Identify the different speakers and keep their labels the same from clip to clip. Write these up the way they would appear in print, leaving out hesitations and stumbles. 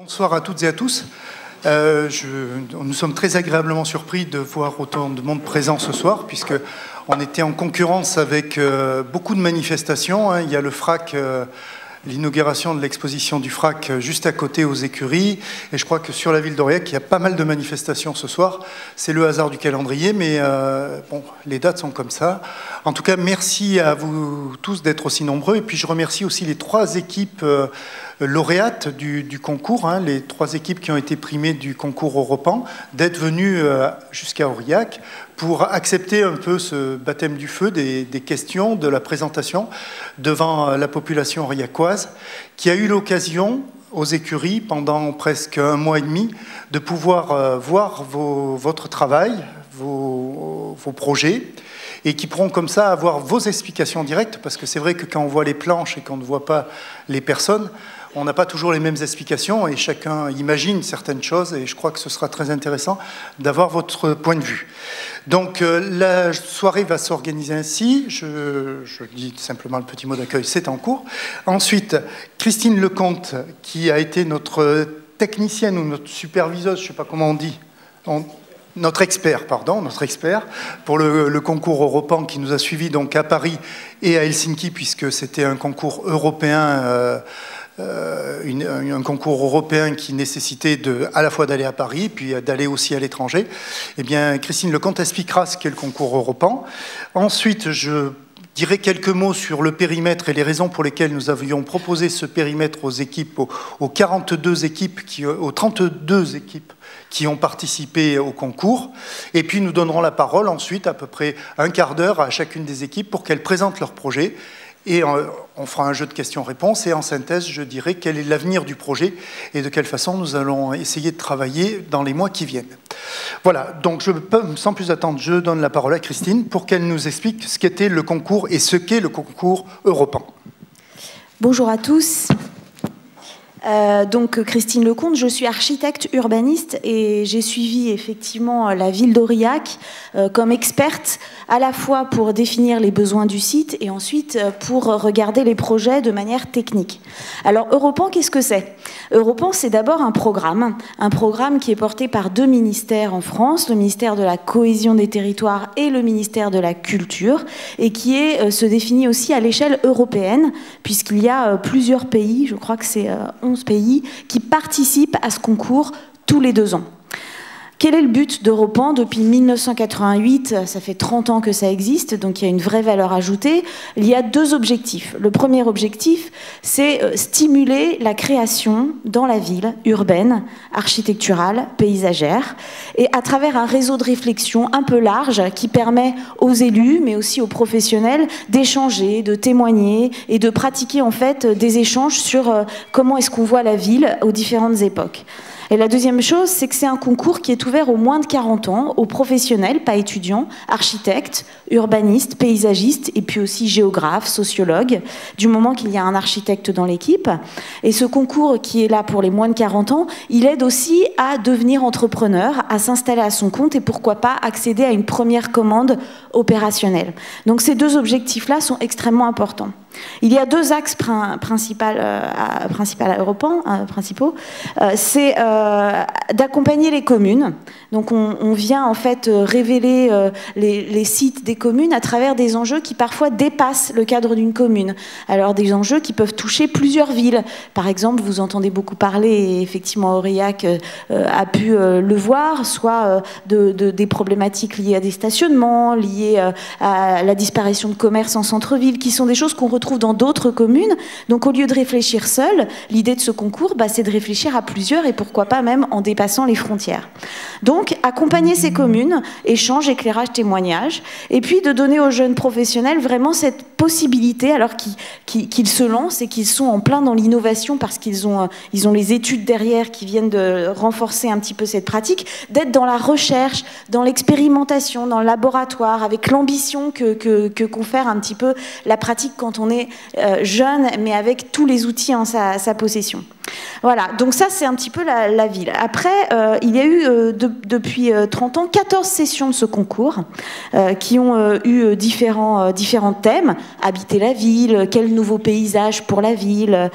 Speaker 1: Bonsoir à toutes et à tous. Nous sommes très agréablement surpris de voir autant de monde présent ce soir, puisqu'on était en concurrence avec beaucoup de manifestations. Il y a le FRAC, l'inauguration de l'exposition du FRAC juste à côté aux écuries. Et je crois que sur la ville d'Aurillac, il y a pas mal de manifestations ce soir. C'est le hasard du calendrier, mais bon, les dates sont comme ça. En tout cas, merci à vous tous d'être aussi nombreux. Et puis je remercie aussi les 3 équipes lauréates du concours, les 3 équipes qui ont été primées du concours Europan, d'être venues jusqu'à Aurillac pour accepter un peu ce baptême du feu des questions, de la présentation devant la population aurillacoise, qui a eu l'occasion, aux écuries, pendant presque 1 mois et demi, de pouvoir voir votre travail, vos projets, et qui pourront comme ça avoir vos explications directes, parce que c'est vrai que quand on voit les planches et qu'on ne voit pas les personnes, on n'a pas toujours les mêmes explications et chacun imagine certaines choses, et je crois que ce sera très intéressant d'avoir votre point de vue. Donc la soirée va s'organiser ainsi, je dis simplement le petit mot d'accueil, c'est en cours. Ensuite, Christine Lecomte, qui a été notre technicienne ou notre superviseuse, je ne sais pas comment on dit, notre expert pour le concours Europan qui nous a suivis donc à Paris et à Helsinki, puisque c'était un concours européen, un concours européen qui nécessitait à la fois d'aller à Paris puis d'aller aussi à l'étranger. Eh bien, Christine Lecomte expliquera ce qu'est le concours Europan. Ensuite, je dirai quelques mots sur le périmètre et les raisons pour lesquelles nous avions proposé ce périmètre aux équipes, aux 32 équipes, aux 32 équipes qui ont participé au concours. Et puis nous donnerons la parole ensuite, à peu près un quart d'heure à chacune des équipes pour qu'elles présentent leur projet. Et on fera un jeu de questions-réponses. Et en synthèse, je dirai quel est l'avenir du projet et de quelle façon nous allons essayer de travailler dans les mois qui viennent. Voilà, donc sans plus attendre, je donne la parole à Christine pour qu'elle nous explique ce qu'était le concours et ce qu'est le concours Europan.
Speaker 2: Bonjour à tous. Donc Christine Lecomte, je suis architecte urbaniste et j'ai suivi effectivement la ville d'Aurillac comme experte à la fois pour définir les besoins du site et ensuite pour regarder les projets de manière technique. Alors Europan, qu'est-ce que c'est? Europan, c'est d'abord un programme qui est porté par 2 ministères en France, le ministère de la Cohésion des Territoires et le ministère de la Culture, et qui se définit aussi à l'échelle européenne, puisqu'il y a plusieurs pays, je crois que c'est 11 pays, qui participent à ce concours tous les 2 ans. Quel est le but d'Europan? Depuis 1988, ça fait 30 ans que ça existe, donc il y a une vraie valeur ajoutée. Il y a 2 objectifs. Le premier objectif, c'est stimuler la création dans la ville urbaine, architecturale, paysagère, et à travers un réseau de réflexion un peu large qui permet aux élus, mais aussi aux professionnels, d'échanger, de témoigner et de pratiquer en fait des échanges sur comment est-ce qu'on voit la ville aux différentes époques. Et la deuxième chose, c'est que c'est un concours qui est ouvert aux moins de 40 ans, aux professionnels, pas étudiants, architectes, urbanistes, paysagistes, et puis aussi géographes, sociologues, du moment qu'il y a un architecte dans l'équipe. Et ce concours qui est là pour les moins de 40 ans, il aide aussi à devenir entrepreneur, à s'installer à son compte et pourquoi pas accéder à une première commande opérationnelle. Donc ces 2 objectifs-là sont extrêmement importants. Il y a 2 axes principaux à Europan, principaux. C'est d'accompagner les communes. Donc on vient en fait révéler les sites des communes à travers des enjeux qui parfois dépassent le cadre d'une commune. Alors des enjeux qui peuvent toucher plusieurs villes. Par exemple, vous entendez beaucoup parler, et effectivement Aurillac a pu le voir, soit des problématiques liées à des stationnements, liées à la disparition de commerces en centre-ville, qui sont des choses qu'on retrouve dans d'autres communes. Donc au lieu de réfléchir seul, l'idée de ce concours, c'est de réfléchir à plusieurs et pourquoi pas même en dépassant les frontières. Donc accompagner ces communes, échange, éclairage, témoignage, et puis de donner aux jeunes professionnels vraiment cette possibilité, alors qu'ils se lancent et qu'ils sont en plein dans l'innovation parce qu'ils ont les études derrière qui viennent de renforcer un petit peu cette pratique, d'être dans la recherche, dans l'expérimentation, dans le laboratoire, avec l'ambition que confère un petit peu la pratique quand on est est jeune, mais avec tous les outils en sa possession. Voilà, donc ça c'est un petit peu la ville. Après, il y a eu depuis 30 ans 14 sessions de ce concours qui ont eu différents thèmes. Habiter la ville, quel nouveau paysage pour la ville,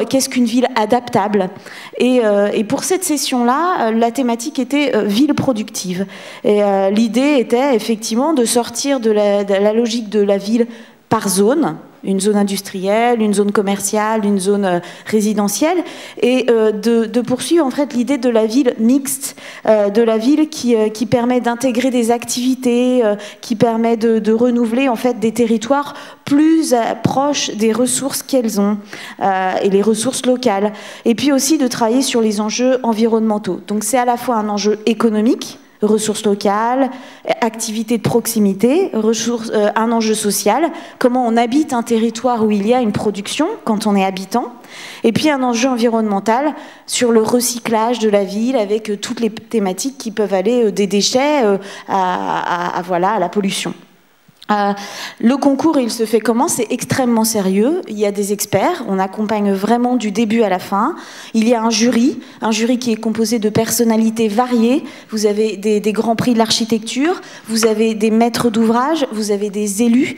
Speaker 2: qu'est-ce qu'une ville adaptable. Et pour cette session-là, la thématique était ville productive. Et l'idée était effectivement de sortir de la logique de la ville par zone, une zone industrielle, une zone commerciale, une zone résidentielle, et de poursuivre en fait l'idée de la ville mixte, de la ville qui permet d'intégrer des activités, qui permet de renouveler en fait des territoires plus proches des ressources qu'elles ont et les ressources locales, et puis aussi de travailler sur les enjeux environnementaux. Donc c'est à la fois un enjeu économique, ressources locales, activités de proximité, un enjeu social, comment on habite un territoire où il y a une production quand on est habitant, et puis un enjeu environnemental sur le recyclage de la ville avec toutes les thématiques qui peuvent aller des déchets à la pollution. Le concours, il se fait comment? C'est extrêmement sérieux. Il y a des experts, on accompagne vraiment du début à la fin. Il y a un jury qui est composé de personnalités variées. Vous avez des grands prix de l'architecture, vous avez des maîtres d'ouvrage, vous avez des élus,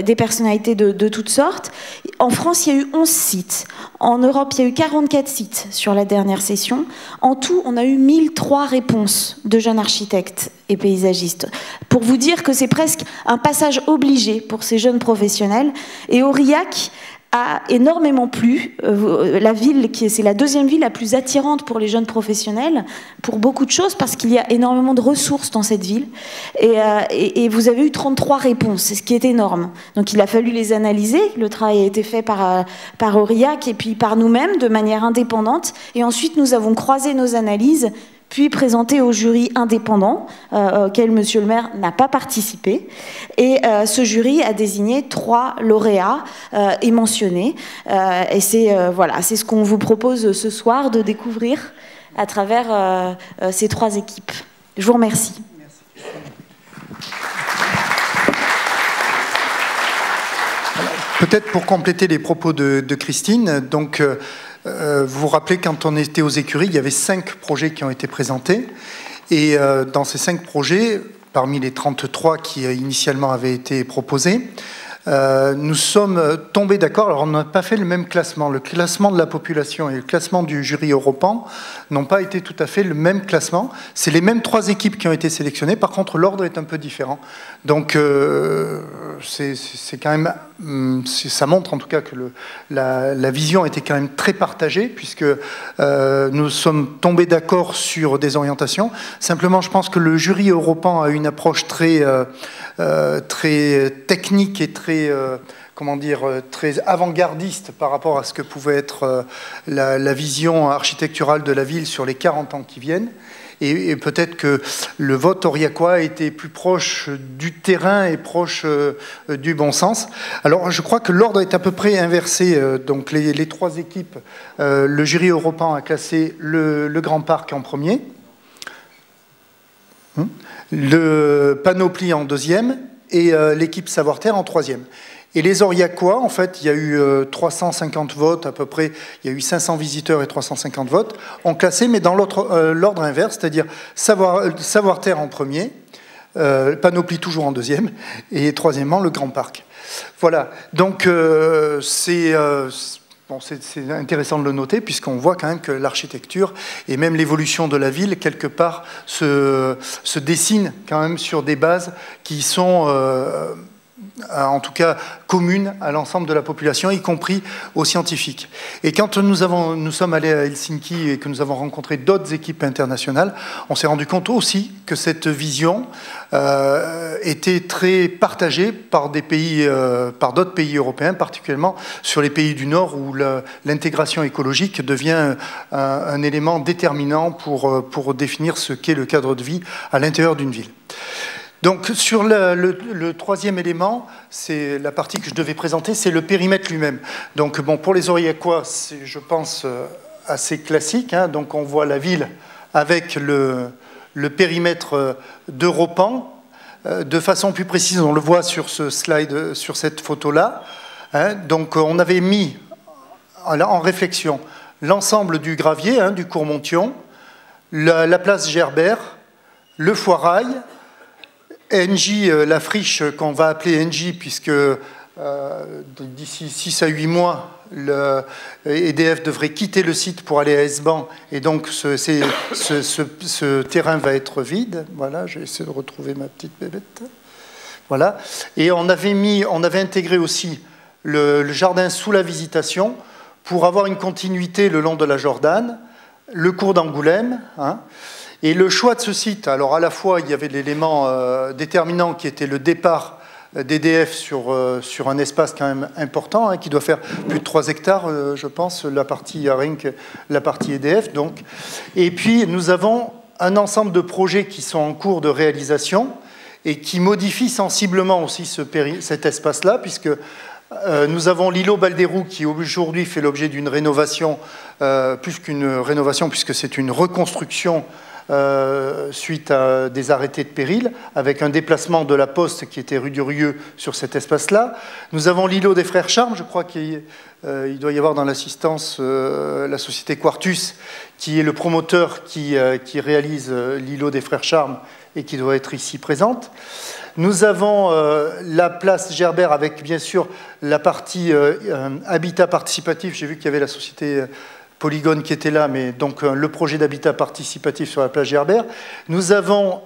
Speaker 2: des personnalités de toutes sortes. En France, il y a eu 11 sites. En Europe, il y a eu 44 sites sur la dernière session. En tout, on a eu 1003 réponses de jeunes architectes et paysagistes. Pour vous dire que c'est presque un passage obligé pour ces jeunes professionnels. Et Aurillac a énormément plu. La ville, c'est la deuxième ville la plus attirante pour les jeunes professionnels, pour beaucoup de choses, parce qu'il y a énormément de ressources dans cette ville. Et vous avez eu 33 réponses, c'est ce qui est énorme. Donc il a fallu les analyser. Le travail a été fait par Aurillac et puis par nous-mêmes, de manière indépendante. Et ensuite, nous avons croisé nos analyses, puis présenté au jury indépendant, auquel monsieur le maire n'a pas participé. Et ce jury a désigné 3 lauréats et mentionné. Et c'est ce qu'on vous propose ce soir de découvrir à travers ces 3 équipes. Je vous remercie.
Speaker 1: Peut-être pour compléter les propos de Christine, donc vous vous rappelez, quand on était aux écuries, il y avait 5 projets qui ont été présentés. Et dans ces 5 projets, parmi les 33 qui initialement avaient été proposés, nous sommes tombés d'accord. Alors on n'a pas fait le même classement. Le classement de la population et le classement du jury européen n'ont pas été tout à fait le même classement. C'est les mêmes 3 équipes qui ont été sélectionnées. Par contre, l'ordre est un peu différent. Donc c'est quand même... ça montre en tout cas que la vision était quand même très partagée, puisque nous sommes tombés d'accord sur des orientations. Simplement, je pense que le jury européen a une approche très technique et très très avant-gardiste par rapport à ce que pouvait être la vision architecturale de la ville sur les 40 ans qui viennent. Et peut-être que le vote aurillacois a été plus proche du terrain et proche du bon sens. Alors je crois que l'ordre est à peu près inversé. Donc les 3 équipes, le jury européen a classé le Grand Parc en premier, le Panoplie en deuxième et l'équipe Savoir-Terre en troisième. Et les Aurillacois, en fait, il y a eu 350 votes à peu près, il y a eu 500 visiteurs et 350 votes, ont classé, mais dans l'ordre inverse, c'est-à-dire Savoir-Terre en premier, Panoplie toujours en deuxième, et troisièmement, le Grand Parc. Voilà, donc c'est intéressant de le noter, puisqu'on voit quand même que l'architecture et même l'évolution de la ville, quelque part, se dessine quand même sur des bases qui sont... en tout cas commune à l'ensemble de la population, y compris aux scientifiques. Et quand nous sommes allés à Helsinki et que nous avons rencontré d'autres équipes internationales, on s'est rendu compte aussi que cette vision était très partagée par par d'autres pays européens, particulièrement sur les pays du Nord, où l'intégration écologique devient un élément déterminant pour définir ce qu'est le cadre de vie à l'intérieur d'une ville. Donc sur le troisième élément, c'est la partie que je devais présenter, c'est le périmètre lui-même. Donc bon, pour les Aurillacois, c'est, je pense, assez classique. Hein. Donc on voit la ville avec le périmètre d'Europan. De façon plus précise, on le voit sur ce slide, sur cette photo-là. Hein, donc on avait mis en réflexion l'ensemble du gravier, hein, du Courmontion, la place Gerbert, le Foirail, Engie, la friche qu'on va appeler Engie, puisque d'ici 6 à 8 mois, EDF devrait quitter le site pour aller à Esban, et donc ce terrain va être vide. Voilà, j'ai essayé de retrouver ma petite bébête. Voilà. Et on avait intégré aussi le jardin sous la Visitation pour avoir une continuité le long de la Jordanne, le cours d'Angoulême, hein. Et le choix de ce site, alors à la fois il y avait l'élément déterminant qui était le départ d'EDF sur un espace quand même important, hein, qui doit faire plus de 3 hectares, je pense, la partie Arink, la partie EDF. Donc. Et puis nous avons un ensemble de projets qui sont en cours de réalisation et qui modifient sensiblement aussi cet espace-là, puisque nous avons l'îlot Baldérou qui aujourd'hui fait l'objet d'une rénovation, plus qu'une rénovation, puisque c'est une reconstruction suite à des arrêtés de péril, avec un déplacement de la poste qui était rue du Rieux sur cet espace-là. Nous avons l'îlot des Frères Charmes, je crois qu'il doit y avoir dans l'assistance la société Quartus, qui est le promoteur qui réalise l'îlot des Frères Charmes et qui doit être ici présente. Nous avons la place Gerbert avec bien sûr la partie habitat participatif. J'ai vu qu'il y avait la société Polygone qui était là, mais donc le projet d'habitat participatif sur la place Gerbert. Nous avons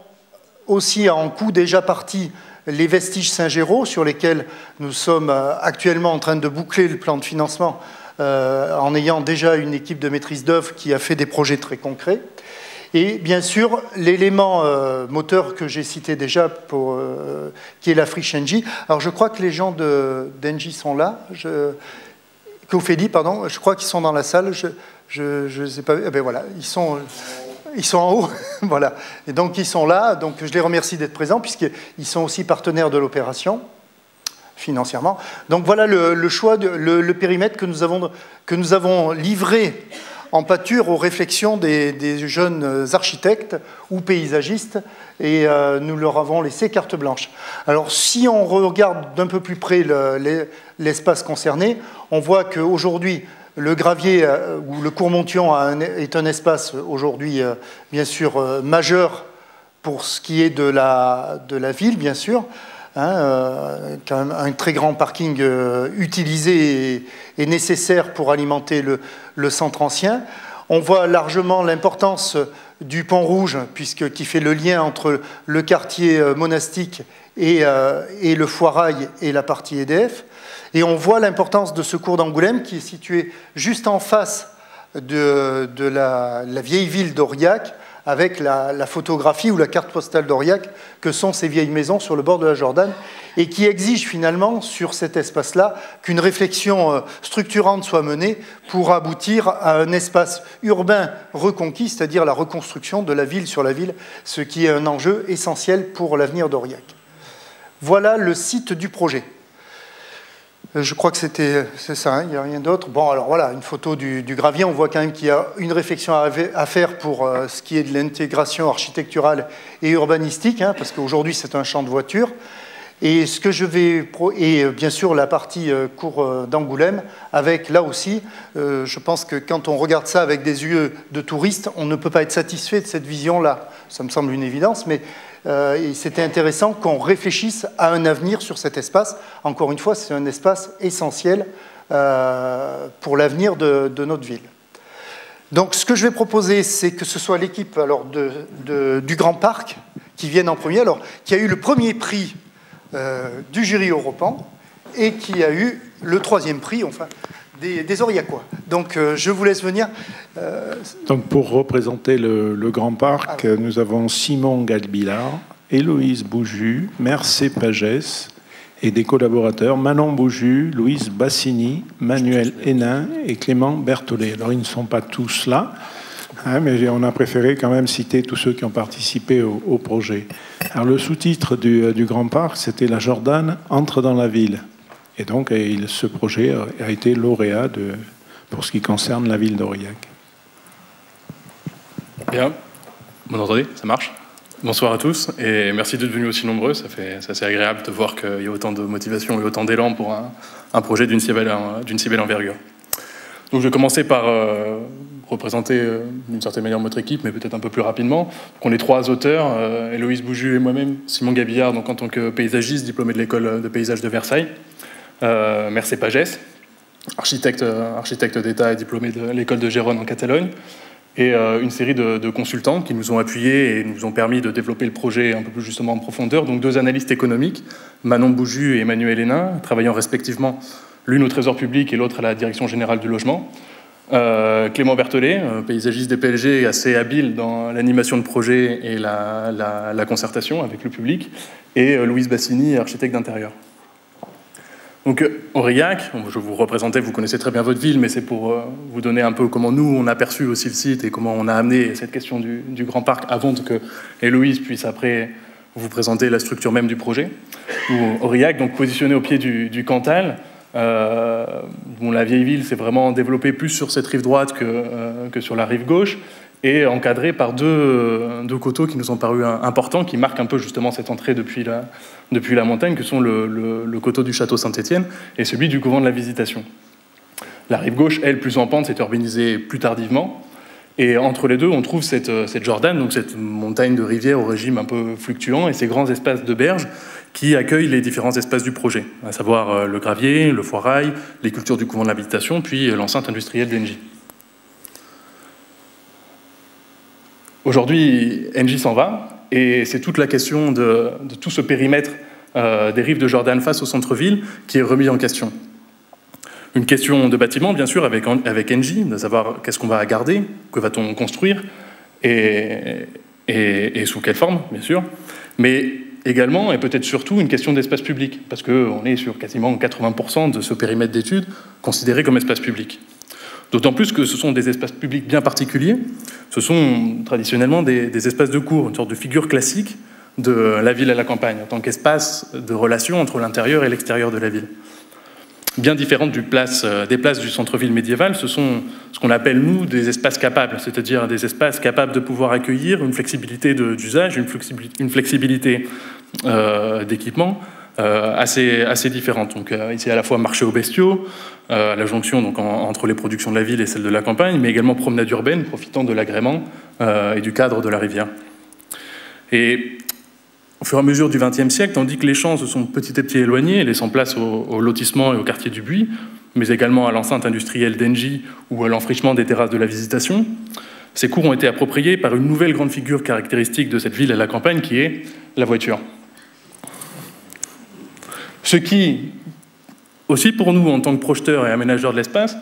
Speaker 1: aussi en cours déjà parti les vestiges Saint-Géraud, sur lesquels nous sommes actuellement en train de boucler le plan de financement en ayant déjà une équipe de maîtrise d'œuvre qui a fait des projets très concrets. Et bien sûr, l'élément moteur que j'ai cité déjà, qui est la friche Engie. Alors je crois que les gens d'Engie sont là. Cofedi, pardon, je crois qu'ils sont dans la salle. Je sais pas. Eh ben voilà, ils sont en haut. Voilà. Et donc ils sont là. Donc je les remercie d'être présents puisqu'ils sont aussi partenaires de l'opération financièrement. Donc voilà le choix, le périmètre que nous avons livré en pâture aux réflexions des jeunes architectes ou paysagistes, et nous leur avons laissé carte blanche. Alors si on regarde d'un peu plus près l'espace concerné, on voit qu'aujourd'hui le gravier ou le Courmontion est un espace aujourd'hui bien sûr majeur pour ce qui est de la ville, bien sûr. Hein, quand même un très grand parking utilisé et nécessaire pour alimenter le centre ancien. On voit largement l'importance du Pont Rouge, qui fait le lien entre le quartier monastique et le Foirail et la partie EDF. Et on voit l'importance de ce cours d'Angoulême qui est situé juste en face de la vieille ville d'Aurillac, avec la photographie ou la carte postale d'Aurillac, que sont ces vieilles maisons sur le bord de la Jordanne, et qui exige finalement, sur cet espace-là, qu'une réflexion structurante soit menée pour aboutir à un espace urbain reconquis, c'est-à-dire la reconstruction de la ville sur la ville, ce qui est un enjeu essentiel pour l'avenir d'Aurillac. Voilà le site du projet. Je crois que c'est ça, hein, il n'y a rien d'autre. Bon, alors voilà, une photo du gravier. On voit quand même qu'il y a une réflexion à faire pour ce qui est de l'intégration architecturale et urbanistique, hein, parce qu'aujourd'hui, c'est un champ de voitures. Et bien sûr, la partie cours d'Angoulême, avec là aussi, je pense que quand on regarde ça avec des yeux de touristes, on ne peut pas être satisfait de cette vision-là. Ça me semble une évidence, mais c'était intéressant qu'on réfléchisse à un avenir sur cet espace. Encore une fois, c'est un espace essentiel pour l'avenir de notre ville. Donc, ce que je vais proposer, c'est que ce soit l'équipe du Grand Parc qui vienne en premier, qui a eu le premier prix du jury européen et qui a eu le 3e prix, enfin, des Aurillacois. Donc, je vous laisse venir.
Speaker 3: Donc, pour représenter le Grand Parc, nous avons Simon Galbilard, Héloïse Bouju, Mercé Pagès et des collaborateurs Manon Bouju, Louise Bassini, Manuel Hénin et Clément Berthollet. Alors, ils ne sont pas tous là, hein, mais on a préféré quand même citer tous ceux qui ont participé au projet. Alors, le sous-titre du Grand Parc, c'était « La Jordanne entre dans la ville ». Et donc, ce projet a été lauréat pour ce qui concerne la ville d'Aurillac.
Speaker 4: Bien. Vous m'entendez? Ça marche? Bonsoir à tous et merci d'être venus aussi nombreux. C'est assez agréable de voir qu'il y a autant de motivation et autant d'élan pour un projet d'une si belle envergure. Donc je vais commencer par représenter d'une certaine manière notre équipe, mais peut-être un peu plus rapidement. Donc on est 3 auteurs, Héloïse Bouju et moi-même, Simon Gabillard, donc en tant que paysagiste, diplômé de l'école de paysage de Versailles. Mercé Pagès, architecte d'État et diplômé de l'école de Gérone en Catalogne. Et une série de consultants qui nous ont appuyés et nous ont permis de développer le projet un peu plus justement en profondeur. Donc 2 analystes économiques, Manon Bouju et Emmanuel Hénin, travaillant respectivement l'une au Trésor public et l'autre à la Direction générale du logement. Clément Berthollet, paysagiste des PLG, assez habile dans l'animation de projet et la concertation avec le public. Et Louise Bassini, architecte d'intérieur. Donc Aurillac, je vais vous représenter, vous connaissez très bien votre ville, mais c'est pour vous donner un peu comment nous on a perçu aussi le site et comment on a amené cette question du Grand Parc avant que Héloïse puisse après vous présenter la structure même du projet. Aurillac, donc positionné au pied du Cantal, la vieille ville s'est vraiment développée plus sur cette rive droite que sur la rive gauche, et encadrée par deux coteaux qui nous ont paru importants, qui marquent un peu justement cette entrée depuis la montagne, que sont le coteau du château Saint-Étienne et celui du couvent de la Visitation. La rive gauche, elle, plus en pente, s'est urbanisée plus tardivement, et entre les deux, on trouve cette Jordan, donc cette montagne de rivière au régime un peu fluctuant, et ces grands espaces de berges qui accueillent les différents espaces du projet, à savoir le gravier, le foirail, les cultures du couvent de la Visitation, puis l'enceinte industrielle d'Engie. Aujourd'hui, Engie s'en va, et c'est toute la question de tout ce périmètre des rives de Jordan face au centre-ville qui est remis en question. Une question de bâtiment, bien sûr, avec Engie, de savoir qu'est-ce qu'on va garder, que va-t-on construire, et sous quelle forme, bien sûr, mais également, et peut-être surtout, une question d'espace public, parce qu'on est sur quasiment 80% de ce périmètre d'études considéré comme espace public. D'autant plus que ce sont des espaces publics bien particuliers. Ce sont traditionnellement des espaces de cours, une sorte de figure classique de la ville à la campagne, en tant qu'espace de relation entre l'intérieur et l'extérieur de la ville. Bien différentes des places du centre-ville médiéval, ce sont ce qu'on appelle, nous, des espaces capables, c'est-à-dire des espaces capables de pouvoir accueillir une flexibilité d'usage, une flexibilité d'équipement, assez différentes. Donc ici à la fois marché aux bestiaux, la jonction donc, entre les productions de la ville et celles de la campagne, mais également promenade urbaine, profitant de l'agrément et du cadre de la rivière. Et au fur et à mesure du XXe siècle, tandis que les champs se sont petit à petit éloignés, laissant place au lotissement et au quartier du Buis, mais également à l'enceinte industrielle d'Engie ou à l'enfrichement des terrasses de la Visitation, ces cours ont été appropriés par une nouvelle grande figure caractéristique de cette ville à la campagne, qui est la voiture. Ce qui, aussi pour nous, en tant que projeteurs et aménageurs de l'espace,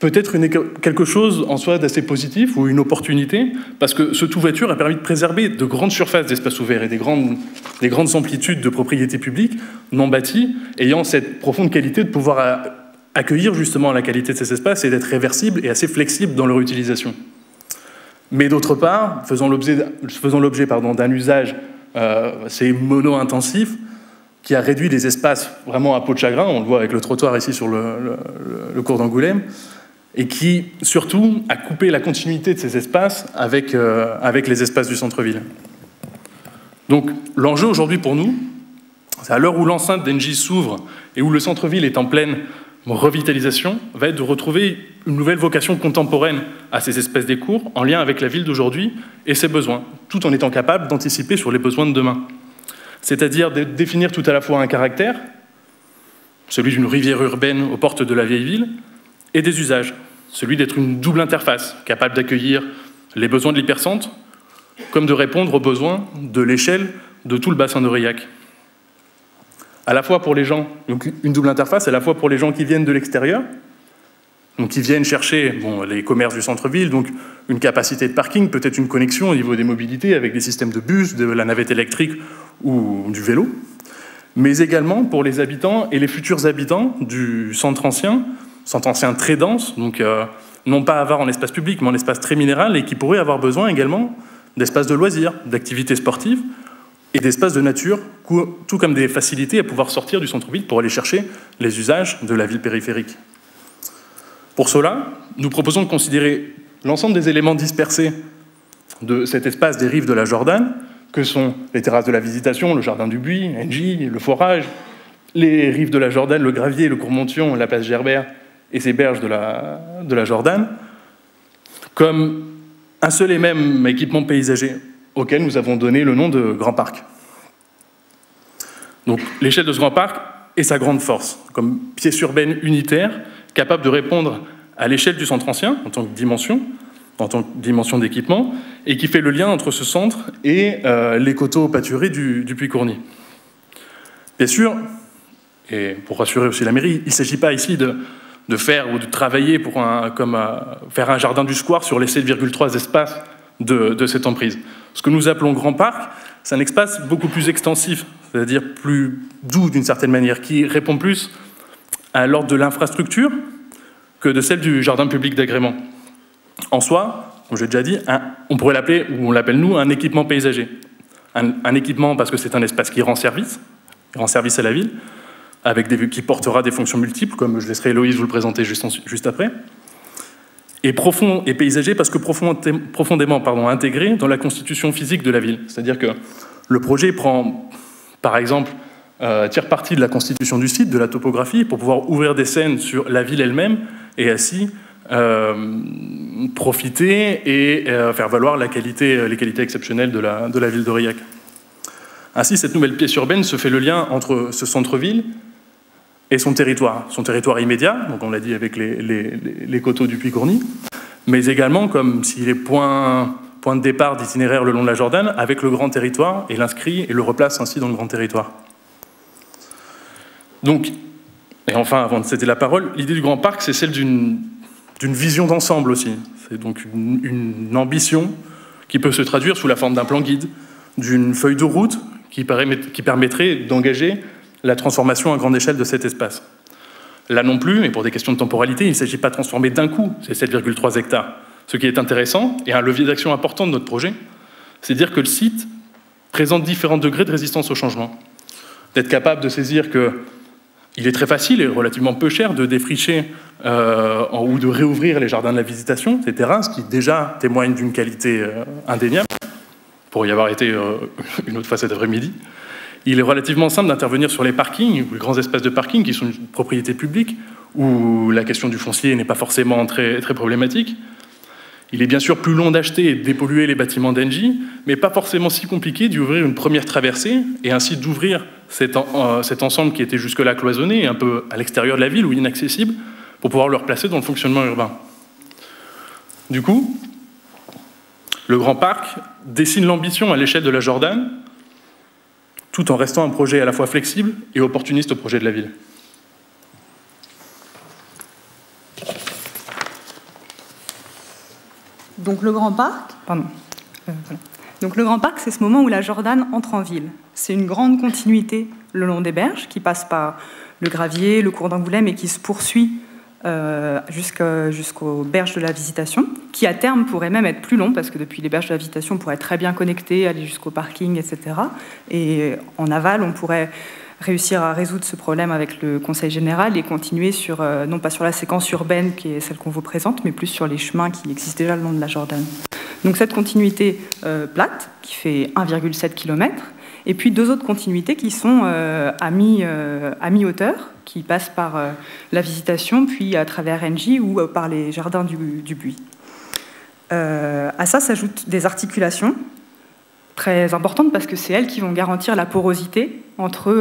Speaker 4: peut être quelque chose en soi d'assez positif ou une opportunité, parce que ce tout-voiture a permis de préserver de grandes surfaces d'espace ouvert et des grandes amplitudes de propriétés publiques non bâties, ayant cette profonde qualité de pouvoir accueillir justement la qualité de ces espaces et d'être réversible et assez flexible dans leur utilisation. Mais d'autre part, faisant l'objet d'un usage assez mono-intensif, qui a réduit les espaces vraiment à peau de chagrin, on le voit avec le trottoir ici sur le cours d'Angoulême, et qui, surtout, a coupé la continuité de ces espaces avec les espaces du centre-ville. Donc, l'enjeu aujourd'hui pour nous, c'est à l'heure où l'enceinte d'Engie s'ouvre et où le centre-ville est en pleine revitalisation, va être de retrouver une nouvelle vocation contemporaine à ces espaces des cours, en lien avec la ville d'aujourd'hui et ses besoins, tout en étant capable d'anticiper sur les besoins de demain. C'est-à-dire de définir tout à la fois un caractère, celui d'une rivière urbaine aux portes de la vieille ville, et des usages, celui d'être une double interface, capable d'accueillir les besoins de l'hypercentre, comme de répondre aux besoins de l'échelle de tout le bassin d'Aurillac. À la fois pour les gens, donc une double interface, à la fois pour les gens qui viennent de l'extérieur, donc qui viennent chercher les commerces du centre-ville, donc une capacité de parking, peut-être une connexion au niveau des mobilités avec des systèmes de bus, de la navette électrique ou du vélo, mais également pour les habitants et les futurs habitants du centre ancien très dense, donc non pas avare en espace public, mais en espace très minéral, et qui pourrait avoir besoin également d'espaces de loisirs, d'activités sportives et d'espaces de nature, tout comme des facilités à pouvoir sortir du centre-ville pour aller chercher les usages de la ville périphérique. Pour cela, nous proposons de considérer l'ensemble des éléments dispersés de cet espace des rives de la Jordan que sont les terrasses de la Visitation, le jardin du Buis, Engie, le forage, les rives de la Jordanne, le Gravier, le Cours-Monthyon, la place Gerbert et ses berges de la Jordanne, comme un seul et même équipement paysager auquel nous avons donné le nom de Grand Parc. Donc l'échelle de ce Grand Parc est sa grande force, comme pièce urbaine unitaire, capable de répondre à l'échelle du centre ancien, en tant que dimension d'équipement, et qui fait le lien entre ce centre et les coteaux pâturés du Puy-Courny. Bien sûr, et pour rassurer aussi la mairie, il ne s'agit pas ici de faire ou de travailler pour faire un jardin du square sur les 7,3 espaces de cette emprise. Ce que nous appelons Grand Parc, c'est un espace beaucoup plus extensif, c'est-à-dire plus doux d'une certaine manière, qui répond plus à l'ordre de l'infrastructure que de celle du jardin public d'agrément. En soi, comme j'ai déjà dit, on pourrait l'appeler, ou on l'appelle nous, un équipement paysager. Un équipement parce que c'est un espace qui rend service à la ville, qui portera des fonctions multiples, comme je laisserai Héloïse vous le présenter juste après. Et profond et paysager parce que profondément intégré dans la constitution physique de la ville. C'est-à-dire que le projet prend, par exemple, tire parti de la constitution du site, de la topographie, pour pouvoir ouvrir des scènes sur la ville elle-même et ainsi profiter et faire valoir les qualités exceptionnelles de la ville d'Aurillac. Ainsi, cette nouvelle pièce urbaine se fait le lien entre ce centre-ville et son territoire immédiat, donc on l'a dit avec les coteaux du Puy-Courny, mais également comme s'il est point de départ d'itinéraire le long de la Jordanne, avec le grand territoire, et l'inscrit et le replace ainsi dans le grand territoire. Donc, et enfin, avant de céder la parole, l'idée du Grand Parc, c'est celle d'une vision d'ensemble aussi. C'est donc une ambition qui peut se traduire sous la forme d'un plan guide, d'une feuille de route qui permettrait d'engager la transformation à grande échelle de cet espace. Là non plus, et pour des questions de temporalité, il ne s'agit pas de transformer d'un coup ces 7,3 hectares. Ce qui est intéressant, et un levier d'action important de notre projet, c'est de dire que le site présente différents degrés de résistance au changement. D'être capable de saisir qu'il est très facile et relativement peu cher de défricher ou de réouvrir les jardins de la Visitation, ces terrasses qui déjà témoignent d'une qualité indéniable, pour y avoir été une autre fois cet après-midi. Il est relativement simple d'intervenir sur les parkings, ou les grands espaces de parking qui sont une propriété publique, où la question du foncier n'est pas forcément très, très problématique. Il est bien sûr plus long d'acheter et de dépolluer les bâtiments d'Engie, mais pas forcément si compliqué d'y ouvrir une première traversée, et ainsi d'ouvrir cet ensemble qui était jusque-là cloisonné, un peu à l'extérieur de la ville ou inaccessible, pour pouvoir le replacer dans le fonctionnement urbain. Du coup, le Grand Parc dessine l'ambition à l'échelle de la Jordanne, tout en restant un projet à la fois flexible et opportuniste au projet de la ville.
Speaker 5: Donc le Grand Parc, Donc le Grand Parc, c'est ce moment où la Jordanne entre en ville. C'est une grande continuité le long des berges qui passe par le Gravier, le cours d'Angoulême et qui se poursuit jusqu'aux berges de la Visitation, qui à terme pourrait même être plus long, parce que depuis les berges de la Visitation, on pourrait très bien connecter, aller jusqu'au parking, etc. Et en aval, on pourrait réussir à résoudre ce problème avec le Conseil général et continuer sur, non pas sur la séquence urbaine qui est celle qu'on vous présente, mais plus sur les chemins qui existent déjà le long de la Jordanne. Donc cette continuité plate, qui fait 1,7 km, et puis deux autres continuités qui sont à mi-hauteur, qui passent par la Visitation, puis à travers Engie ou par les jardins du Buis. À ça s'ajoutent des articulations très importantes parce que c'est elles qui vont garantir la porosité entre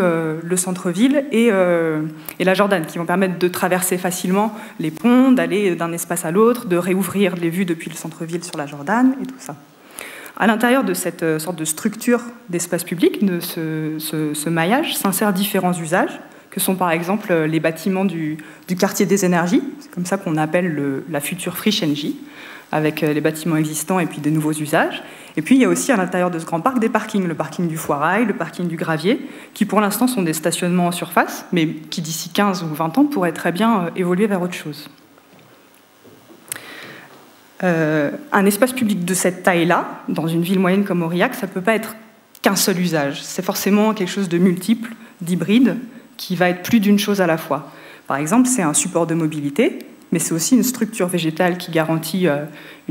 Speaker 5: le centre-ville et la Jordanne, qui vont permettre de traverser facilement les ponts, d'aller d'un espace à l'autre, de réouvrir les vues depuis le centre-ville sur la Jordanne et tout ça. À l'intérieur de cette sorte de structure d'espace public, de ce maillage, s'insèrent différents usages, que sont par exemple les bâtiments du quartier des énergies, c'est comme ça qu'on appelle la future friche Engie, avec les bâtiments existants et puis des nouveaux usages. Et puis il y a aussi à l'intérieur de ce grand parc des parkings, le parking du Foirail, le parking du Gravier, qui pour l'instant sont des stationnements en surface, mais qui d'ici 15 ou 20 ans pourraient très bien évoluer vers autre chose. Un espace public de cette taille-là, dans une ville moyenne comme Aurillac, ça ne peut pas être qu'un seul usage. C'est forcément quelque chose de multiple, d'hybride, qui va être plus d'une chose à la fois. Par exemple, c'est un support de mobilité, mais c'est aussi une structure végétale qui garantit un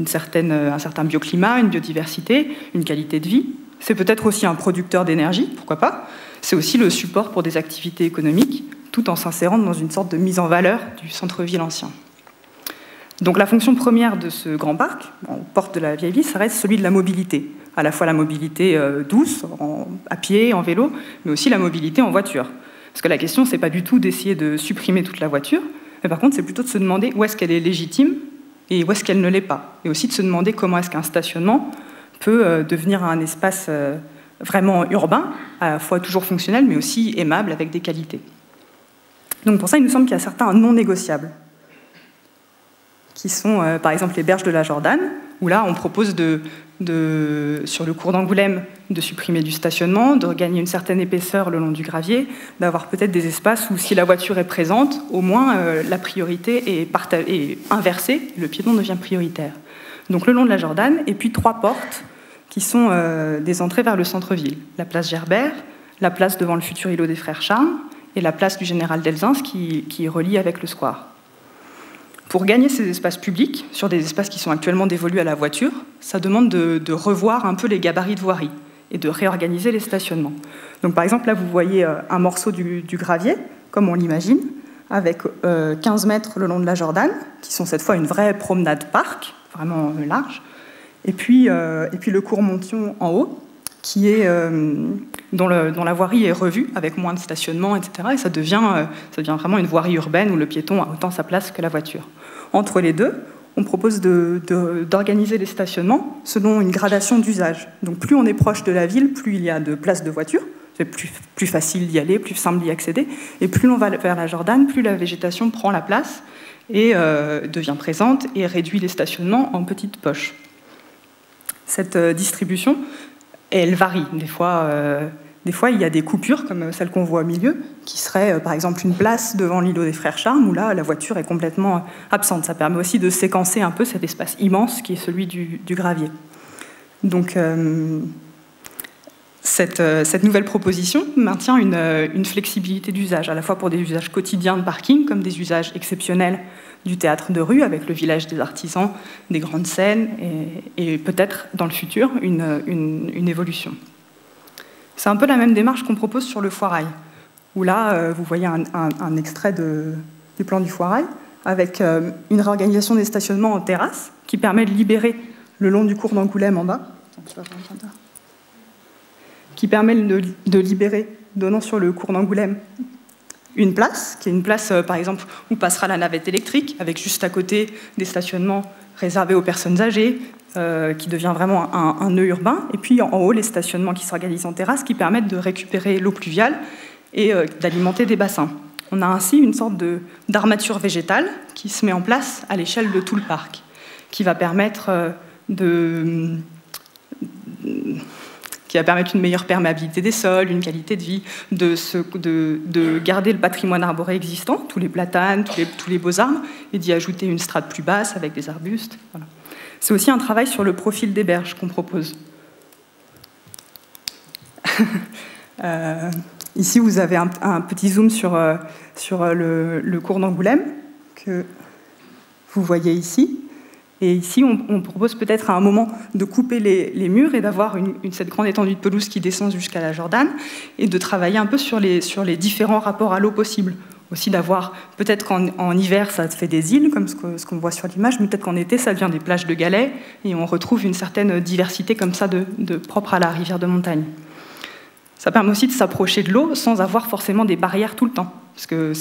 Speaker 5: certain bioclimat, une biodiversité, une qualité de vie. c'est peut-être aussi un producteur d'énergie, pourquoi pas. C'est aussi le support pour des activités économiques, tout en s'insérant dans une sorte de mise en valeur du centre-ville ancien. Donc la fonction première de ce grand parc, en porte de la vieille ville, ça reste celui de la mobilité. À la fois la mobilité douce, à pied, en vélo, mais aussi la mobilité en voiture. Parce que la question, c'est pas du tout d'essayer de supprimer toute la voiture, mais par contre, c'est plutôt de se demander où est-ce qu'elle est légitime et où est-ce qu'elle ne l'est pas. Et aussi de se demander comment est-ce qu'un stationnement peut devenir un espace vraiment urbain, à la fois toujours fonctionnel, mais aussi aimable, avec des qualités. Donc pour ça, il nous semble qu'il y a certains non négociables, qui sont par exemple les berges de la Jordanne, où là, on propose sur le cours d'Angoulême de supprimer du stationnement, de regagner une certaine épaisseur le long du gravier, d'avoir peut-être des espaces où, si la voiture est présente, au moins la priorité est inversée, le piéton devient prioritaire. Donc le long de la Jordanne, et puis 3 portes qui sont des entrées vers le centre-ville. La place Gerbert, la place devant le futur îlot des Frères Charles, et la place du Général d'Elzins qui relie avec le square. Pour gagner ces espaces publics, sur des espaces qui sont actuellement dévolus à la voiture, ça demande de revoir un peu les gabarits de voirie et de réorganiser les stationnements. Donc par exemple, là, vous voyez un morceau du gravier, comme on l'imagine, avec 15 mètres le long de la Jordanne, qui sont cette fois une vraie promenade parc, vraiment large, et puis le cours Monthyon en haut, dont la voirie est revue, avec moins de stationnement, etc. Et ça devient vraiment une voirie urbaine où le piéton a autant sa place que la voiture. Entre les deux, on propose d'organiser les stationnements selon une gradation d'usage. Donc plus on est proche de la ville, plus il y a de places de voiture, c'est plus facile d'y aller, plus simple d'y accéder, et plus on va vers la Jordanne, plus la végétation prend la place et devient présente et réduit les stationnements en petites poches. Cette distribution, elle varie. Des fois, il y a des coupures, comme celle qu'on voit au milieu, qui serait, par exemple, une place devant l'îlot des Frères Charles, où là, la voiture est complètement absente. Ça permet aussi de séquencer un peu cet espace immense qui est celui du gravier. Donc, cette nouvelle proposition maintient une flexibilité d'usage, à la fois pour des usages quotidiens de parking, comme des usages exceptionnels du théâtre de rue, avec le village des artisans, des grandes scènes, et peut-être, dans le futur, une évolution. C'est un peu la même démarche qu'on propose sur le Foirail, où là, vous voyez un extrait du plan du Foirail, avec une réorganisation des stationnements en terrasse, qui permet de libérer le long du cours d'Angoulême en bas, qui permet de libérer, donnant sur le cours d'Angoulême, une place, qui est une place, par exemple, où passera la navette électrique, avec juste à côté des stationnements réservés aux personnes âgées, qui devient vraiment un nœud urbain, et puis en haut, les stationnements qui s'organisent en terrasse, qui permettent de récupérer l'eau pluviale et d'alimenter des bassins. On a ainsi une sorte d'armature végétale qui se met en place à l'échelle de tout le parc, qui va permettre une meilleure perméabilité des sols, une qualité de vie, de garder le patrimoine arboré existant, tous les platanes, tous les beaux arbres, et d'y ajouter une strate plus basse avec des arbustes. Voilà. C'est aussi un travail sur le profil des berges qu'on propose. Ici, vous avez un petit zoom sur le cours d'Angoulême, que vous voyez ici. Et ici, on propose peut-être à un moment de couper les murs et d'avoir cette grande étendue de pelouse qui descend jusqu'à la Jordanne et de travailler un peu sur les différents rapports à l'eau possibles. Aussi d'avoir, peut-être qu'en hiver, ça fait des îles, comme ce qu'on voit sur l'image, mais peut-être qu'en été, ça devient des plages de galets et on retrouve une certaine diversité comme ça propre à la rivière de montagne. Ça permet aussi de s'approcher de l'eau sans avoir forcément des barrières tout le temps, parce que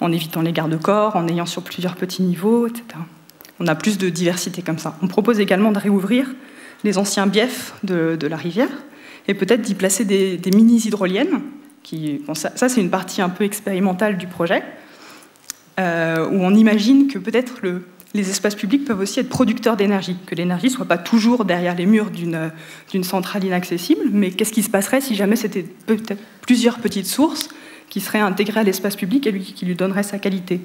Speaker 5: en évitant les garde-corps, en ayant sur plusieurs petits niveaux, etc. On a plus de diversité comme ça. On propose également de réouvrir les anciens biefs de la rivière et peut-être d'y placer des mini-hydroliennes. Ça, c'est une partie un peu expérimentale du projet, où on imagine que peut-être les espaces publics peuvent aussi être producteurs d'énergie, que l'énergie ne soit pas toujours derrière les murs d'une centrale inaccessible, mais qu'est-ce qui se passerait si jamais c'était peut-être plusieurs petites sources qui seraient intégrées à l'espace public et qui lui donneraient sa qualité.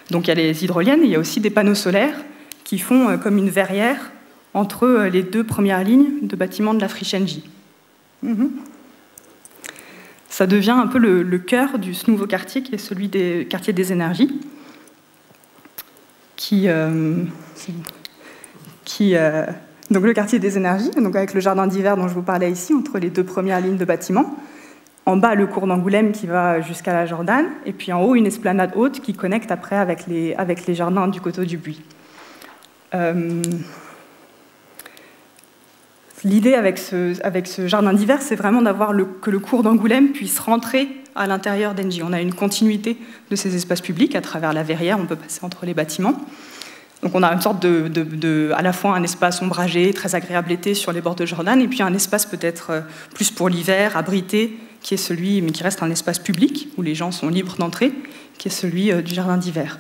Speaker 5: Donc il y a les hydroliennes et il y a aussi des panneaux solaires qui font comme une verrière entre les 2 premières lignes de bâtiments de la Frischengie. Ça devient un peu le cœur de ce nouveau quartier qui est celui des quartiers des énergies, Donc le quartier des énergies, donc avec le jardin d'hiver dont je vous parlais ici, entre les deux premières lignes de bâtiments. En bas, le cours d'Angoulême qui va jusqu'à la Jordanne, et puis en haut, une esplanade haute qui connecte après avec les jardins du Coteau du Buis. L'idée avec ce jardin d'hiver, c'est vraiment que le cours d'Angoulême puisse rentrer à l'intérieur d'Engie. On a une continuité de ces espaces publics à travers la verrière, on peut passer entre les bâtiments. Donc on a une sorte à la fois un espace ombragé, très agréable l'été sur les bords de Jordan, et puis un espace peut-être plus pour l'hiver, abrité, qui est celui, mais qui reste un espace public, où les gens sont libres d'entrer, qui est celui du jardin d'hiver.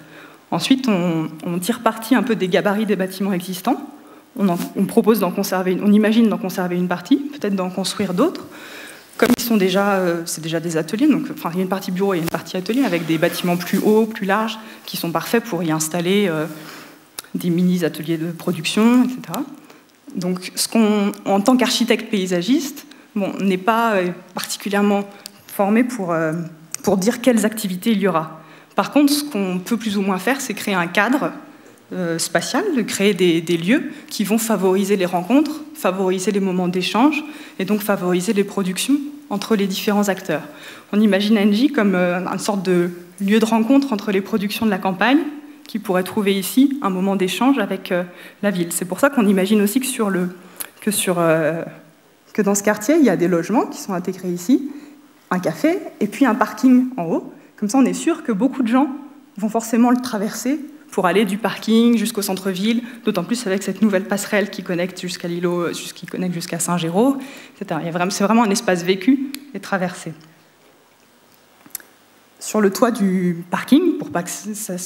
Speaker 5: Ensuite, on tire parti un peu des gabarits des bâtiments existants. On propose d'en conserver, on imagine d'en conserver une partie, peut-être d'en construire d'autres. Comme ils sont déjà, c'est déjà des ateliers, donc enfin, il y a une partie bureau et une partie atelier, avec des bâtiments plus hauts, plus larges, qui sont parfaits pour y installer des mini-ateliers de production, etc. Donc, en tant qu'architecte paysagiste, on n'est pas particulièrement formé pour dire quelles activités il y aura. Par contre, ce qu'on peut plus ou moins faire, c'est créer un cadre spatial, de créer des lieux qui vont favoriser les rencontres, favoriser les moments d'échange, et donc favoriser les productions entre les différents acteurs. On imagine Engie comme une sorte de lieu de rencontre entre les productions de la campagne, qui pourrait trouver ici un moment d'échange avec la ville. C'est pour ça qu'on imagine aussi que dans ce quartier, il y a des logements qui sont intégrés ici, un café, et puis un parking en haut. Comme ça, on est sûr que beaucoup de gens vont forcément le traverser pour aller du parking jusqu'au centre-ville, d'autant plus avec cette nouvelle passerelle qui connecte jusqu'à l'îlot, qui connecte jusqu'à Saint-Géraud, etc. C'est vraiment un espace vécu et traversé. Sur le toit du parking,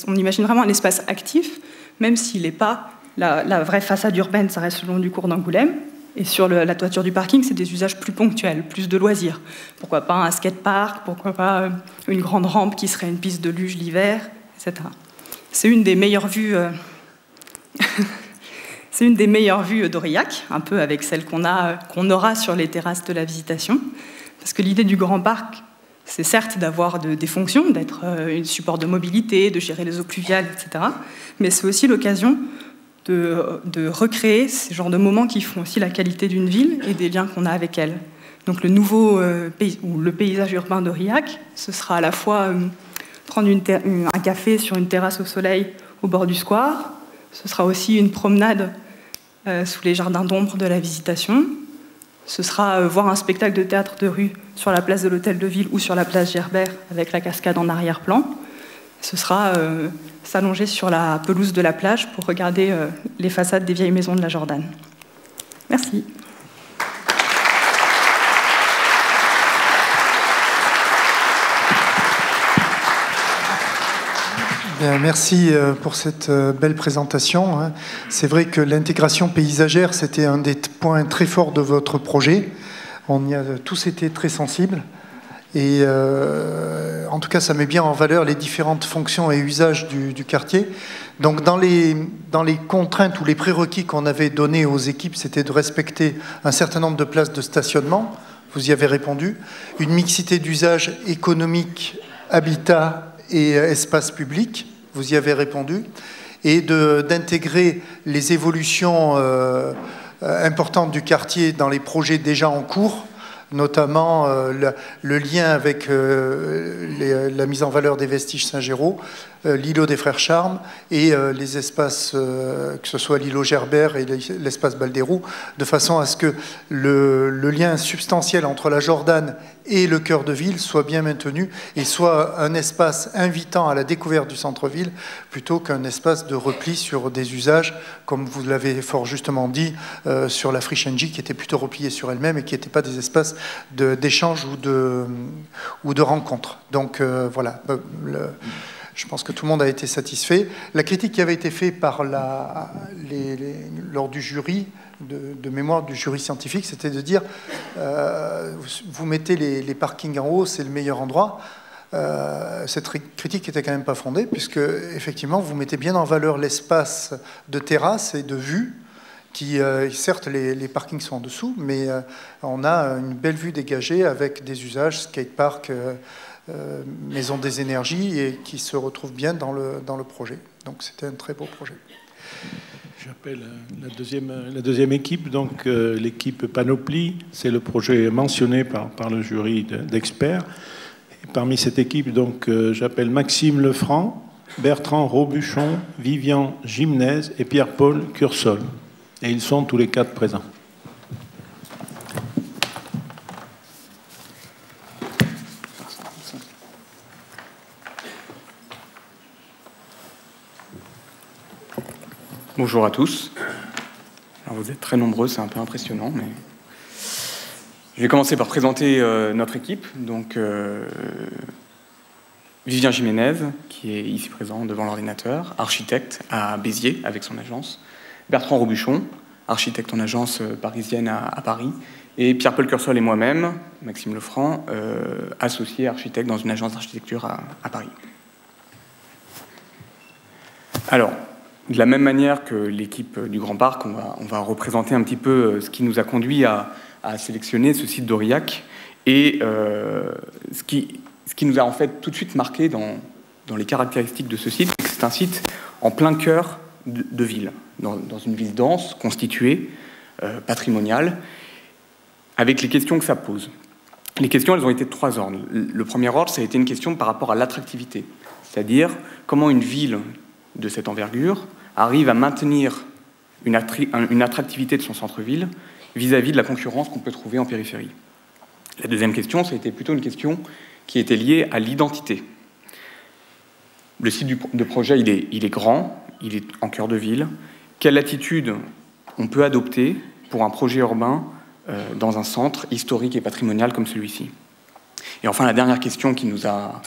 Speaker 5: on imagine vraiment un espace actif, même s'il n'est pas la vraie façade urbaine, ça reste le long du cours d'Angoulême. Et sur la toiture du parking, c'est des usages plus ponctuels, plus de loisirs. Pourquoi pas un skatepark, pourquoi pas une grande rampe qui serait une piste de luge l'hiver, etc. C'est une des meilleures vues d'Aurillac, un peu avec celle qu'on aura sur les terrasses de la Visitation. Parce que l'idée du grand parc, c'est certes d'avoir des fonctions, d'être un support de mobilité, de gérer les eaux pluviales, etc. Mais c'est aussi l'occasion de recréer ces genres de moments qui font aussi la qualité d'une ville et des liens qu'on a avec elle. Donc le paysage urbain d'Aurillac, ce sera à la fois prendre un café sur une terrasse au soleil au bord du square, ce sera aussi une promenade sous les jardins d'ombre de la Visitation, ce sera voir un spectacle de théâtre de rue sur la place de l'Hôtel de Ville ou sur la place Gerbert avec la cascade en arrière-plan. Ce sera s'allonger sur la pelouse de la plage pour regarder les façades des vieilles maisons de la Jordanne. Merci.
Speaker 1: Bien, merci pour cette belle présentation. C'est vrai que l'intégration paysagère, c'était un des points très forts de votre projet. On y a tous été très sensibles. Et en tout cas, ça met bien en valeur les différentes fonctions et usages du quartier. Donc, dans les contraintes ou les prérequis qu'on avait donnés aux équipes, c'était de respecter un certain nombre de places de stationnement. Vous y avez répondu. Une mixité d'usages économiques, habitat et espace public. Vous y avez répondu. Et d'intégrer les évolutions importantes du quartier dans les projets déjà en cours, notamment le lien avec la mise en valeur des vestiges Saint-Géraud, l'îlot des Frères Charmes et les espaces, que ce soit l'îlot Gerbert et l'espace Baldérou, de façon à ce que le lien substantiel entre la Jordanne et le cœur de ville soit bien maintenu et soit un espace invitant à la découverte du centre-ville plutôt qu'un espace de repli sur des usages, comme vous l'avez fort justement dit, sur la friche Engie, qui était plutôt repliée sur elle-même et qui n'étaient pas des espaces d'échange ou de rencontre. Donc voilà, je pense que tout le monde a été satisfait. La critique qui avait été faite par lors du jury, de mémoire du jury scientifique, c'était de dire vous mettez les parkings en haut, c'est le meilleur endroit. Cette critique n'était quand même pas fondée, puisque effectivement vous mettez bien en valeur l'espace de terrasse et de vue, qui certes les parkings sont en dessous, mais on a une belle vue dégagée avec des usages skatepark, maison des énergies, et qui se retrouvent bien dans le projet. Donc c'était un très beau projet.
Speaker 3: J'appelle la deuxième équipe, donc l'équipe Panoplie. C'est le projet mentionné par le jury d'experts. Parmi cette équipe, donc, j'appelle Maxime Lefranc, Bertrand Robuchon, Vivian Gimnez et Pierre-Paul Cursol. Et ils sont tous les 4 présents.
Speaker 6: Bonjour à tous. Alors vous êtes très nombreux, c'est un peu impressionnant, mais je vais commencer par présenter notre équipe. Donc, Vivien Jiménez, qui est ici présent devant l'ordinateur, architecte à Béziers avec son agence. Bertrand Robuchon, architecte en agence parisienne à Paris. Et Pierre-Paul Cursol et moi-même, Maxime Lefranc, associé architecte dans une agence d'architecture à Paris. Alors, de la même manière que l'équipe du Grand Parc, on va représenter un petit peu ce qui nous a conduit à sélectionner ce site d'Aurillac et ce qui nous a en fait tout de suite marqué dans les caractéristiques de ce site, c'est que c'est un site en plein cœur de ville, dans une ville dense, constituée, patrimoniale, avec les questions que ça pose. Les questions, elles ont été de 3 ordres. Le premier ordre, ça a été une question par rapport à l'attractivité, c'est-à-dire comment une ville de cette envergure arrive à maintenir une attractivité de son centre-ville vis-à-vis de la concurrence qu'on peut trouver en périphérie. La deuxième question, ça a été plutôt une question qui était liée à l'identité. Le site de projet, il est grand, il est en cœur de ville. Quelle attitude on peut adopter pour un projet urbain dans un centre historique et patrimonial comme celui-ci? Et enfin, la dernière question qui nous a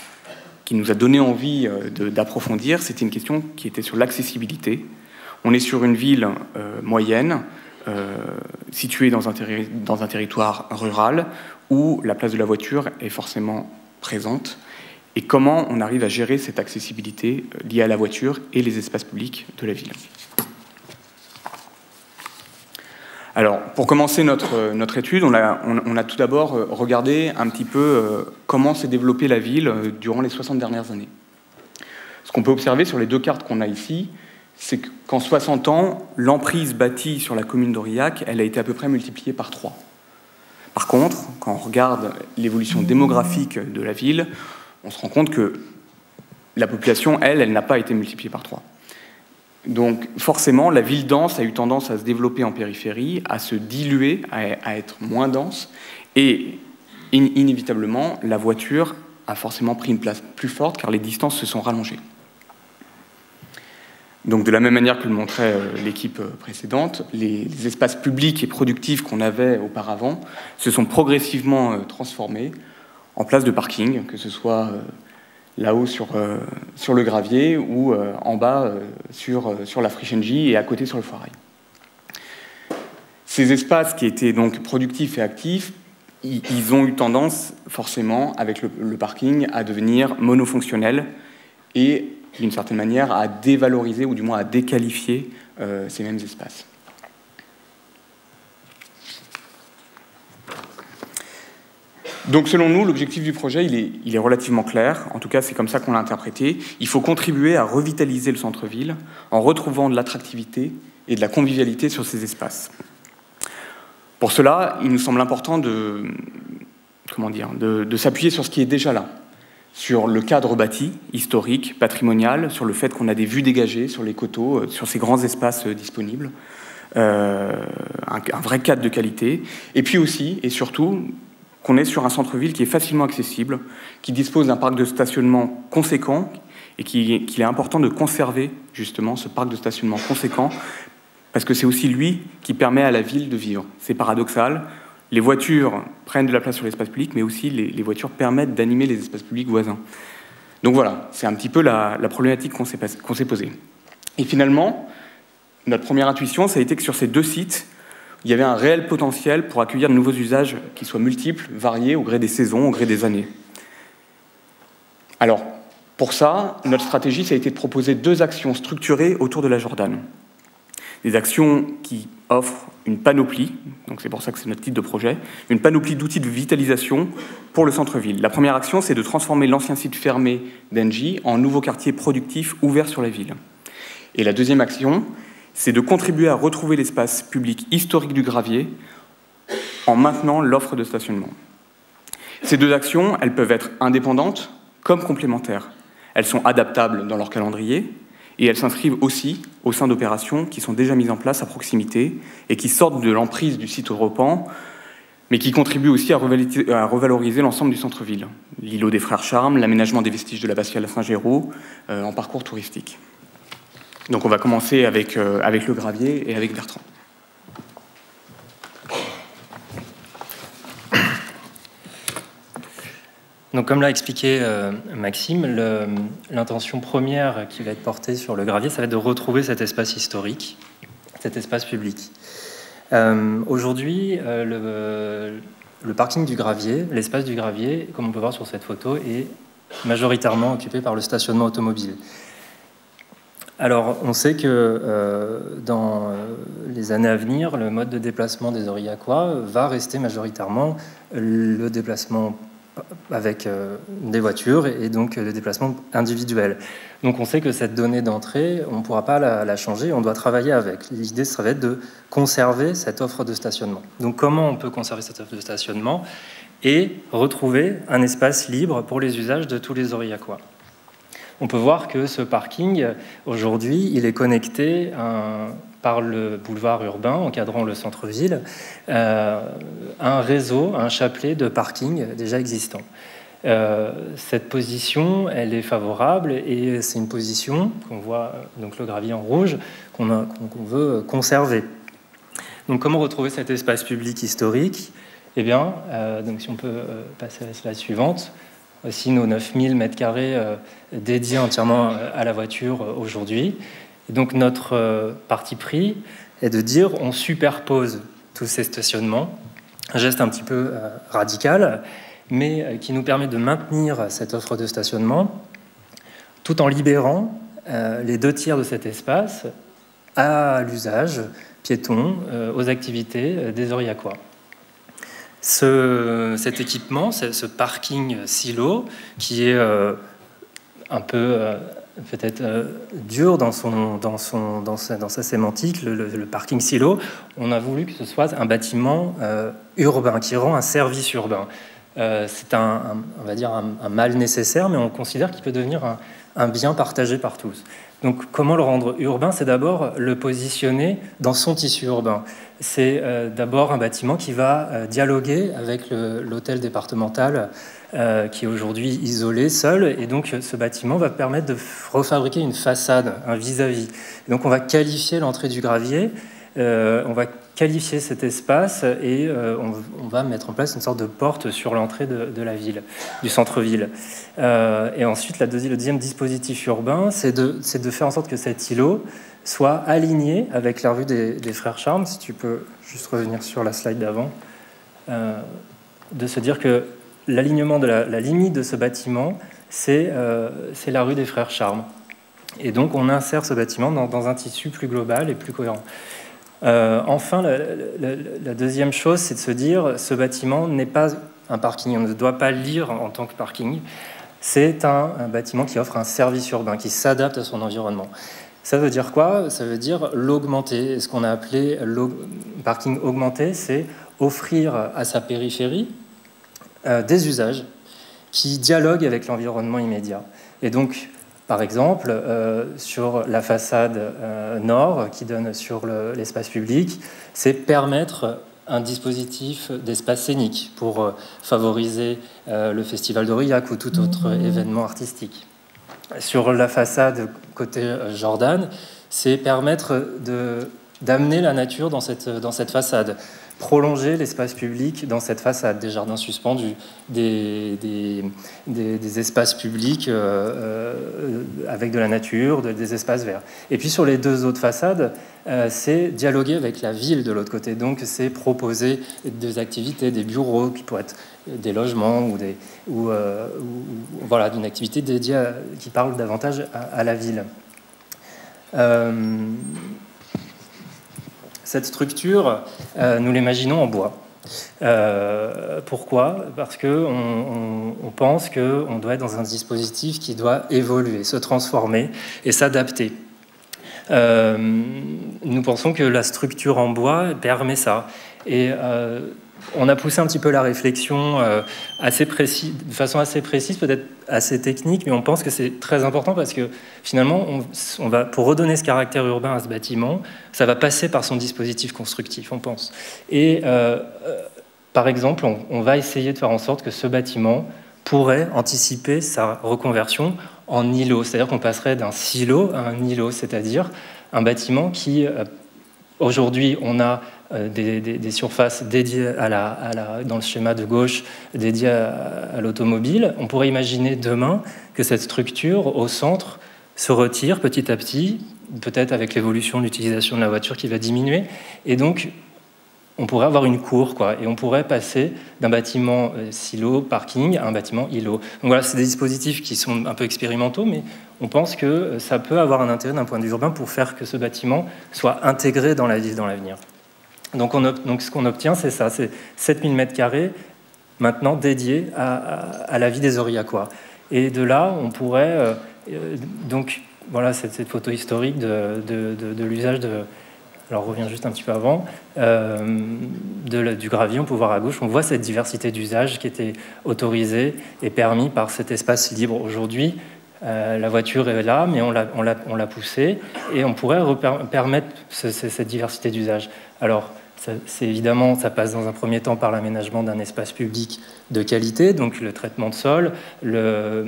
Speaker 6: donné envie d'approfondir, c'était une question qui était sur l'accessibilité. On est sur une ville moyenne, située dans un territoire rural, où la place de la voiture est forcément présente. Et comment on arrive à gérer cette accessibilité liée à la voiture et les espaces publics de la ville. Alors, pour commencer notre étude, on a tout d'abord regardé un petit peu comment s'est développée la ville durant les 60 dernières années. Ce qu'on peut observer sur les 2 cartes qu'on a ici, c'est qu'en 60 ans, l'emprise bâtie sur la commune d'Aurillac, elle a été à peu près multipliée par 3. Par contre, quand on regarde l'évolution démographique de la ville, on se rend compte que la population, elle n'a pas été multipliée par 3. Donc forcément, la ville dense a eu tendance à se développer en périphérie, à se diluer, à être moins dense, et inévitablement, la voiture a forcément pris une place plus forte car les distances se sont rallongées. Donc de la même manière que le montrait l'équipe précédente, les espaces publics et productifs qu'on avait auparavant se sont progressivement transformés en places de parking, que ce soit là-haut sur le gravier ou en bas sur la Frischengie et à côté sur le Foirail. Ces espaces qui étaient donc productifs et actifs, ils ont eu tendance forcément avec le parking à devenir monofonctionnels et d'une certaine manière à dévaloriser ou du moins à déqualifier ces mêmes espaces. Donc selon nous, l'objectif du projet, il est relativement clair. En tout cas, c'est comme ça qu'on l'a interprété. Il faut contribuer à revitaliser le centre-ville en retrouvant de l'attractivité et de la convivialité sur ces espaces. Pour cela, il nous semble important de s'appuyer sur ce qui est déjà là, sur le cadre bâti, historique, patrimonial, sur le fait qu'on a des vues dégagées sur les coteaux, sur ces grands espaces disponibles, un vrai cadre de qualité, et puis aussi, et surtout, qu'on est sur un centre-ville qui est facilement accessible, qui dispose d'un parc de stationnement conséquent et qu'il est important de conserver justement ce parc de stationnement conséquent parce que c'est aussi lui qui permet à la ville de vivre. C'est paradoxal, les voitures prennent de la place sur l'espace public, mais aussi les voitures permettent d'animer les espaces publics voisins. Donc voilà, c'est un petit peu la problématique qu'on s'est posée. Et finalement, notre première intuition, ça a été que sur ces 2 sites, il y avait un réel potentiel pour accueillir de nouveaux usages qui soient multiples, variés au gré des saisons, au gré des années. Alors, pour ça, notre stratégie, ça a été de proposer 2 actions structurées autour de la Jordane. Des actions qui offrent une panoplie, donc c'est pour ça que c'est notre titre de projet, une panoplie d'outils de vitalisation pour le centre-ville. La première action, c'est de transformer l'ancien site fermé d'Engie en nouveau quartier productif ouvert sur la ville. Et la deuxième action, c'est de contribuer à retrouver l'espace public historique du Gravier en maintenant l'offre de stationnement. Ces deux actions, elles peuvent être indépendantes comme complémentaires. Elles sont adaptables dans leur calendrier et elles s'inscrivent aussi au sein d'opérations qui sont déjà mises en place à proximité et qui sortent de l'emprise du site Europan, mais qui contribuent aussi à revaloriser l'ensemble du centre-ville. L'îlot des Frères Charmes, l'aménagement des vestiges de l'abbatiale à Saint-Géraud en parcours touristique. Donc on va commencer avec le Gravier et avec Bertrand.
Speaker 7: Donc, comme l'a expliqué Maxime, l'intention première qui va être portée sur le Gravier, ça va être de retrouver cet espace historique, cet espace public. Aujourd'hui, le parking du Gravier, l'espace du Gravier, comme on peut voir sur cette photo, est majoritairement occupé par le stationnement automobile. Alors, on sait que dans les années à venir, le mode de déplacement des Aurillacois va rester majoritairement le déplacement avec des voitures et donc le déplacement individuel. Donc on sait que cette donnée d'entrée, on ne pourra pas la changer, on doit travailler avec. L'idée, ça va être de conserver cette offre de stationnement. Donc comment on peut conserver cette offre de stationnement et retrouver un espace libre pour les usages de tous les Aurillacois? On peut voir que ce parking, aujourd'hui, il est connecté par le boulevard urbain encadrant le centre-ville, un réseau, un chapelet de parking déjà existant. Cette position, elle est favorable et c'est une position qu'on voit, donc le Gravier en rouge, qu'on veut conserver. Donc comment retrouver cet espace public historique? Eh bien, donc si on peut passer à la slide suivante. Voici nos 9000 m² dédiés entièrement à la voiture aujourd'hui. Et donc notre parti pris est de dire on superpose tous ces stationnements, un geste un petit peu radical, mais qui nous permet de maintenir cette offre de stationnement tout en libérant les 2/3 de cet espace à l'usage piéton, aux activités des Aurillacois. Cet équipement, ce parking silo, qui est un peu peut-être dur dans sa sémantique, le parking silo, on a voulu que ce soit un bâtiment urbain, qui rend un service urbain. C'est on va dire un mal nécessaire, mais on considère qu'il peut devenir un bien partagé par tous. Donc comment le rendre urbain? C'est d'abord le positionner dans son tissu urbain. C'est d'abord un bâtiment qui va dialoguer avec l'hôtel départemental qui est aujourd'hui isolé, seul. Et donc ce bâtiment va permettre de refabriquer une façade, un vis-à-vis. Donc on va qualifier l'entrée du Gravier, on va qualifier cet espace et on va mettre en place une sorte de porte sur l'entrée de la ville, du centre-ville. Et ensuite, le deuxième dispositif urbain, c'est de faire en sorte que cet îlot soit aligné avec la rue des Frères Charmes. Si tu peux juste revenir sur la slide d'avant, de se dire que l'alignement de la limite de ce bâtiment, c'est la rue des Frères Charmes. Et donc, on insère ce bâtiment dans un tissu plus global et plus cohérent. Enfin, la deuxième chose, c'est de se dire ce bâtiment n'est pas un parking, on ne doit pas le lire en tant que parking. C'est un bâtiment qui offre un service urbain, qui s'adapte à son environnement. Ça veut dire quoi? Ça veut dire l'augmenter. Ce qu'on a appelé le parking augmenté, c'est offrir à sa périphérie des usages qui dialoguent avec l'environnement immédiat. Et donc, par exemple, sur la façade nord qui donne sur l'espace public, c'est permettre un dispositif d'espace scénique pour favoriser le festival d'Aurillac ou tout autre événement artistique. Sur la façade côté Jordan, c'est permettre d'amener la nature dans cette façade, prolonger l'espace public dans cette façade, des jardins suspendus, des espaces publics avec de la nature, des espaces verts. Et puis sur les deux autres façades, c'est dialoguer avec la ville de l'autre côté. Donc c'est proposer des activités, des bureaux qui pourraient être des logements ou voilà, d'une activité dédiée qui parle davantage à la ville. Cette structure, nous l'imaginons en bois. Pourquoi? Parce qu'on pense qu'on doit être dans un dispositif qui doit évoluer, se transformer et s'adapter. Nous pensons que la structure en bois permet ça. Et on a poussé un petit peu la réflexion de façon assez précise, peut-être assez technique, mais on pense que c'est très important parce que finalement, pour redonner ce caractère urbain à ce bâtiment, ça va passer par son dispositif constructif, on pense. Et par exemple, on va essayer de faire en sorte que ce bâtiment pourrait anticiper sa reconversion en îlot. C'est-à-dire qu'on passerait d'un silo à un îlot, c'est-à-dire un bâtiment qui, aujourd'hui, on a des surfaces dédiées dans le schéma de gauche, dédiées à l'automobile. On pourrait imaginer demain que cette structure, au centre, se retire petit à petit, peut-être avec l'évolution de l'utilisation de la voiture qui va diminuer. Et donc, on pourrait avoir une cour, quoi, et on pourrait passer d'un bâtiment silo, parking, à un bâtiment îlot. Donc voilà, c'est des dispositifs qui sont un peu expérimentaux, mais on pense que ça peut avoir un intérêt d'un point de vue urbain pour faire que ce bâtiment soit intégré dans la ville dans l'avenir. Donc ce qu'on obtient, c'est ça, c'est 7000 m² maintenant dédiés à la vie des Aurillacois. Et de là, on pourrait... donc voilà, cette photo historique de l'usage de... Alors, on revient juste un petit peu avant, du gravier, on peut voir à gauche, on voit cette diversité d'usages qui était autorisée et permis par cet espace libre. Aujourd'hui, la voiture est là, mais on l'a poussée, et on pourrait permettre cette diversité d'usages. Alors, évidemment, ça passe dans un premier temps par l'aménagement d'un espace public de qualité, donc le traitement de sol, les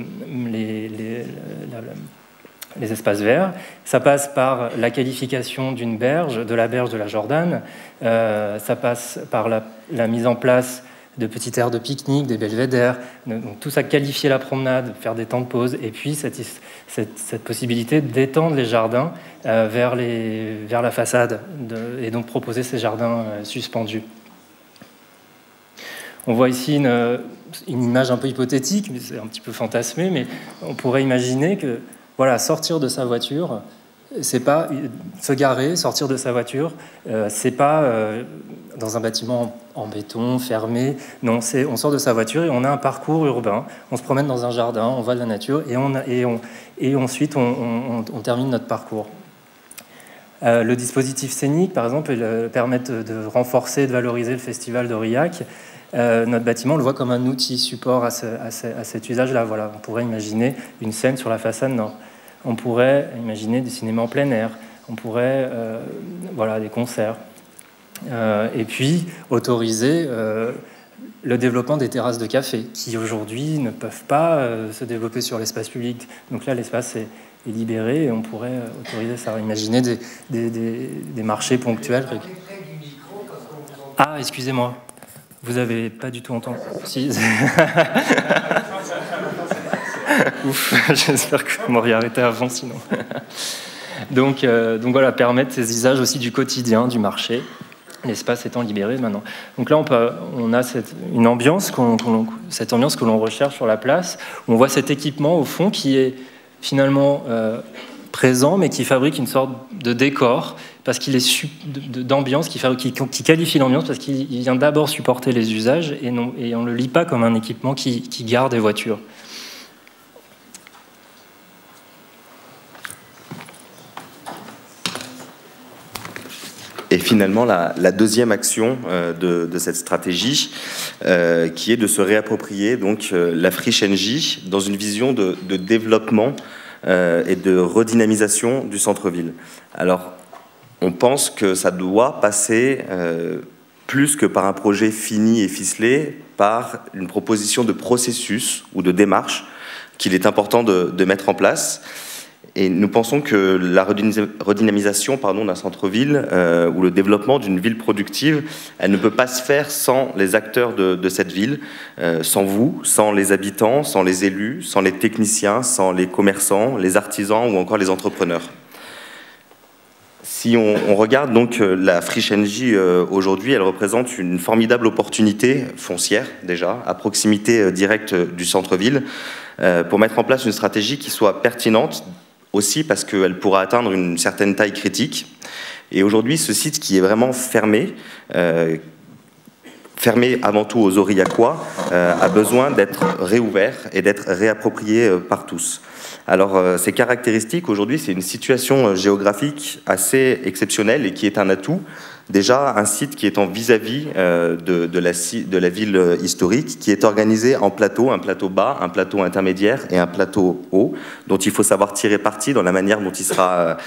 Speaker 7: espaces verts. Ça passe par la qualification d'une berge, de la berge de la Jordanne. Ça passe par la mise en place de petites aires de pique-nique, des belvédères. Donc, tout ça, qualifier la promenade, faire des temps de pause, et puis cette possibilité d'étendre les jardins vers la façade, et donc proposer ces jardins suspendus. On voit ici une image un peu hypothétique, mais c'est un petit peu fantasmé, mais on pourrait imaginer que voilà, sortir de sa voiture, c'est pas se garer, sortir de sa voiture, c'est pas dans un bâtiment en béton, fermé. Non, on sort de sa voiture et on a un parcours urbain. On se promène dans un jardin, on voit de la nature et ensuite on termine notre parcours. Le dispositif scénique, par exemple, permet de renforcer, de valoriser le festival d'Aurillac. Notre bâtiment, on le voit comme un outil support à cet usage-là. Voilà, on pourrait imaginer une scène sur la façade nord. On pourrait imaginer des cinémas en plein air. On pourrait, voilà, des concerts. Et puis, autoriser le développement des terrasses de café, qui aujourd'hui ne peuvent pas se développer sur l'espace public. Donc là, l'espace est libéré et on pourrait autoriser ça. Imaginer des marchés ponctuels. Ah, excusez-moi. Vous n'avez pas du tout entendu. Si. Ouf, j'espère que vous m'auriez arrêté avant, sinon. Donc voilà, permettre ces usages aussi du quotidien, du marché, l'espace étant libéré maintenant. Donc là, on a une ambiance, cette ambiance que l'on recherche sur la place, où on voit cet équipement au fond qui est finalement présent, mais qui fabrique une sorte de décor, parce qu'il est d'ambiance, qui qualifie l'ambiance, parce qu'il vient d'abord supporter les usages, et on ne le lit pas comme un équipement qui garde des voitures.
Speaker 8: Et finalement, la deuxième action de cette stratégie, qui est de se réapproprier donc, la friche Engie dans une vision de développement et de redynamisation du centre-ville. Alors, on pense que ça doit passer plus que par un projet fini et ficelé, par une proposition de processus ou de démarche qu'il est important de mettre en place. Et nous pensons que la redynamisation d'un centre-ville ou le développement d'une ville productive, elle ne peut pas se faire sans les acteurs de cette ville, sans vous, sans les habitants, sans les élus, sans les techniciens, sans les commerçants, les artisans ou encore les entrepreneurs. Si on regarde donc la friche Engie aujourd'hui, elle représente une formidable opportunité foncière déjà, à proximité directe du centre-ville, pour mettre en place une stratégie qui soit pertinente, aussi parce qu'elle pourra atteindre une certaine taille critique. Et aujourd'hui, ce site qui est vraiment fermé fermé avant tout aux Aurillacois, a besoin d'être réouvert et d'être réapproprié par tous. Alors, ces caractéristiques, aujourd'hui, c'est une situation géographique assez exceptionnelle et qui est un atout. Déjà, un site qui est en vis-à-vis de la ville historique, qui est organisé en plateaux, un plateau bas, un plateau intermédiaire et un plateau haut, dont il faut savoir tirer parti dans la manière dont il sera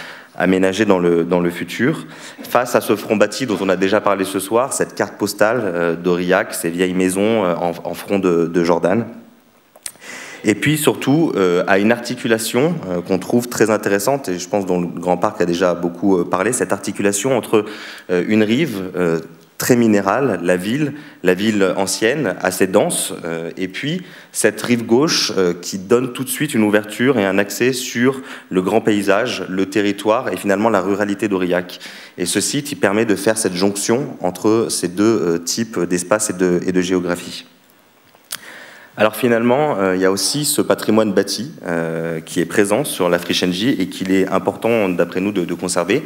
Speaker 8: aménagé dans le futur. Face à ce front bâti dont on a déjà parlé ce soir, cette carte postale d'Aurillac, ces vieilles maisons en front de Jordan. Et puis surtout à une articulation qu'on trouve très intéressante, et je pense dont le Grand Parc a déjà beaucoup parlé, cette articulation entre une rive très minérale, la ville ancienne, assez dense, et puis cette rive gauche qui donne tout de suite une ouverture et un accès sur le grand paysage, le territoire et finalement la ruralité d'Aurillac. Et ce site, il permet de faire cette jonction entre ces deux types d'espace et de géographie. Alors finalement, il y a aussi ce patrimoine bâti qui est présent sur la friche NJ et qu'il est important, d'après nous, de conserver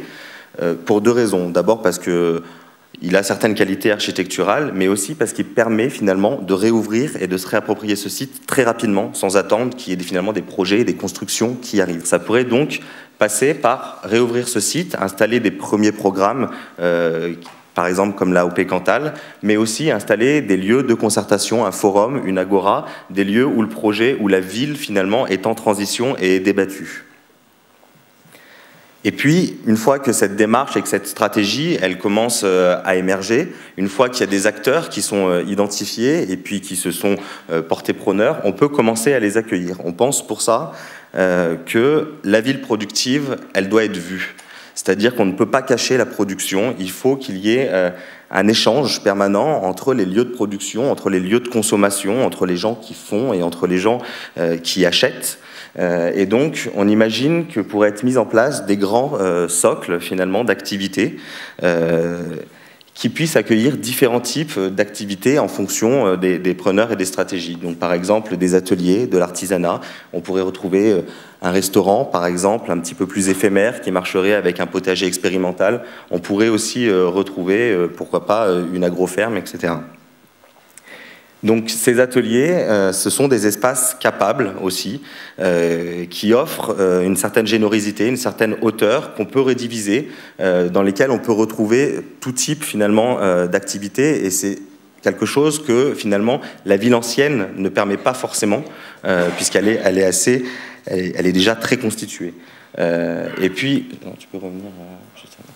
Speaker 8: pour deux raisons. D'abord parce qu'il a certaines qualités architecturales, mais aussi parce qu'il permet finalement de réouvrir et de se réapproprier ce site très rapidement, sans attendre qu'il y ait finalement des projets et des constructions qui arrivent. Ça pourrait donc passer par réouvrir ce site, installer des premiers programmes par exemple comme la OP Cantal, mais aussi installer des lieux de concertation, un forum, une agora, des lieux où le projet, où la ville finalement est en transition et est débattue. Et puis, une fois que cette démarche et que cette stratégie, elle commence à émerger, une fois qu'il y a des acteurs qui sont identifiés et puis qui se sont portés preneurs, on peut commencer à les accueillir. On pense pour ça que la ville productive, elle doit être vue. C'est-à-dire qu'on ne peut pas cacher la production, il faut qu'il y ait un échange permanent entre les lieux de production, entre les lieux de consommation, entre les gens qui font et entre les gens qui achètent. Et donc, on imagine que pourraient être mis en place des grands socles, finalement, d'activités qui puissent accueillir différents types d'activités en fonction des preneurs et des stratégies. Donc, par exemple, des ateliers, de l'artisanat. On pourrait retrouver un restaurant, par exemple, un petit peu plus éphémère, qui marcherait avec un potager expérimental. On pourrait aussi retrouver, pourquoi pas, une agroferme, etc. Donc ces ateliers, ce sont des espaces capables aussi, qui offrent une certaine générosité, une certaine hauteur qu'on peut rediviser, dans lesquels on peut retrouver tout type finalement d'activités, et c'est quelque chose que finalement la ville ancienne ne permet pas forcément, puisqu'elle est déjà très constituée. Et puis, non, tu peux revenir juste avant.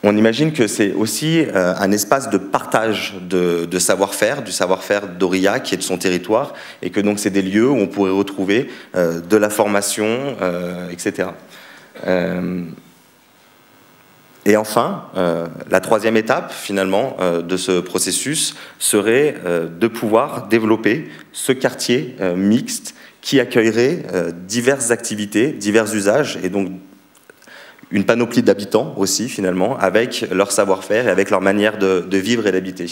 Speaker 8: On imagine que c'est aussi un espace de partage de savoir-faire, du savoir-faire d'Aurillac et de son territoire, et que donc c'est des lieux où on pourrait retrouver de la formation, etc. Et enfin, la troisième étape, finalement, de ce processus serait de pouvoir développer ce quartier mixte qui accueillerait diverses activités, divers usages, et donc une panoplie d'habitants aussi, finalement, avec leur savoir-faire et avec leur manière de vivre et d'habiter.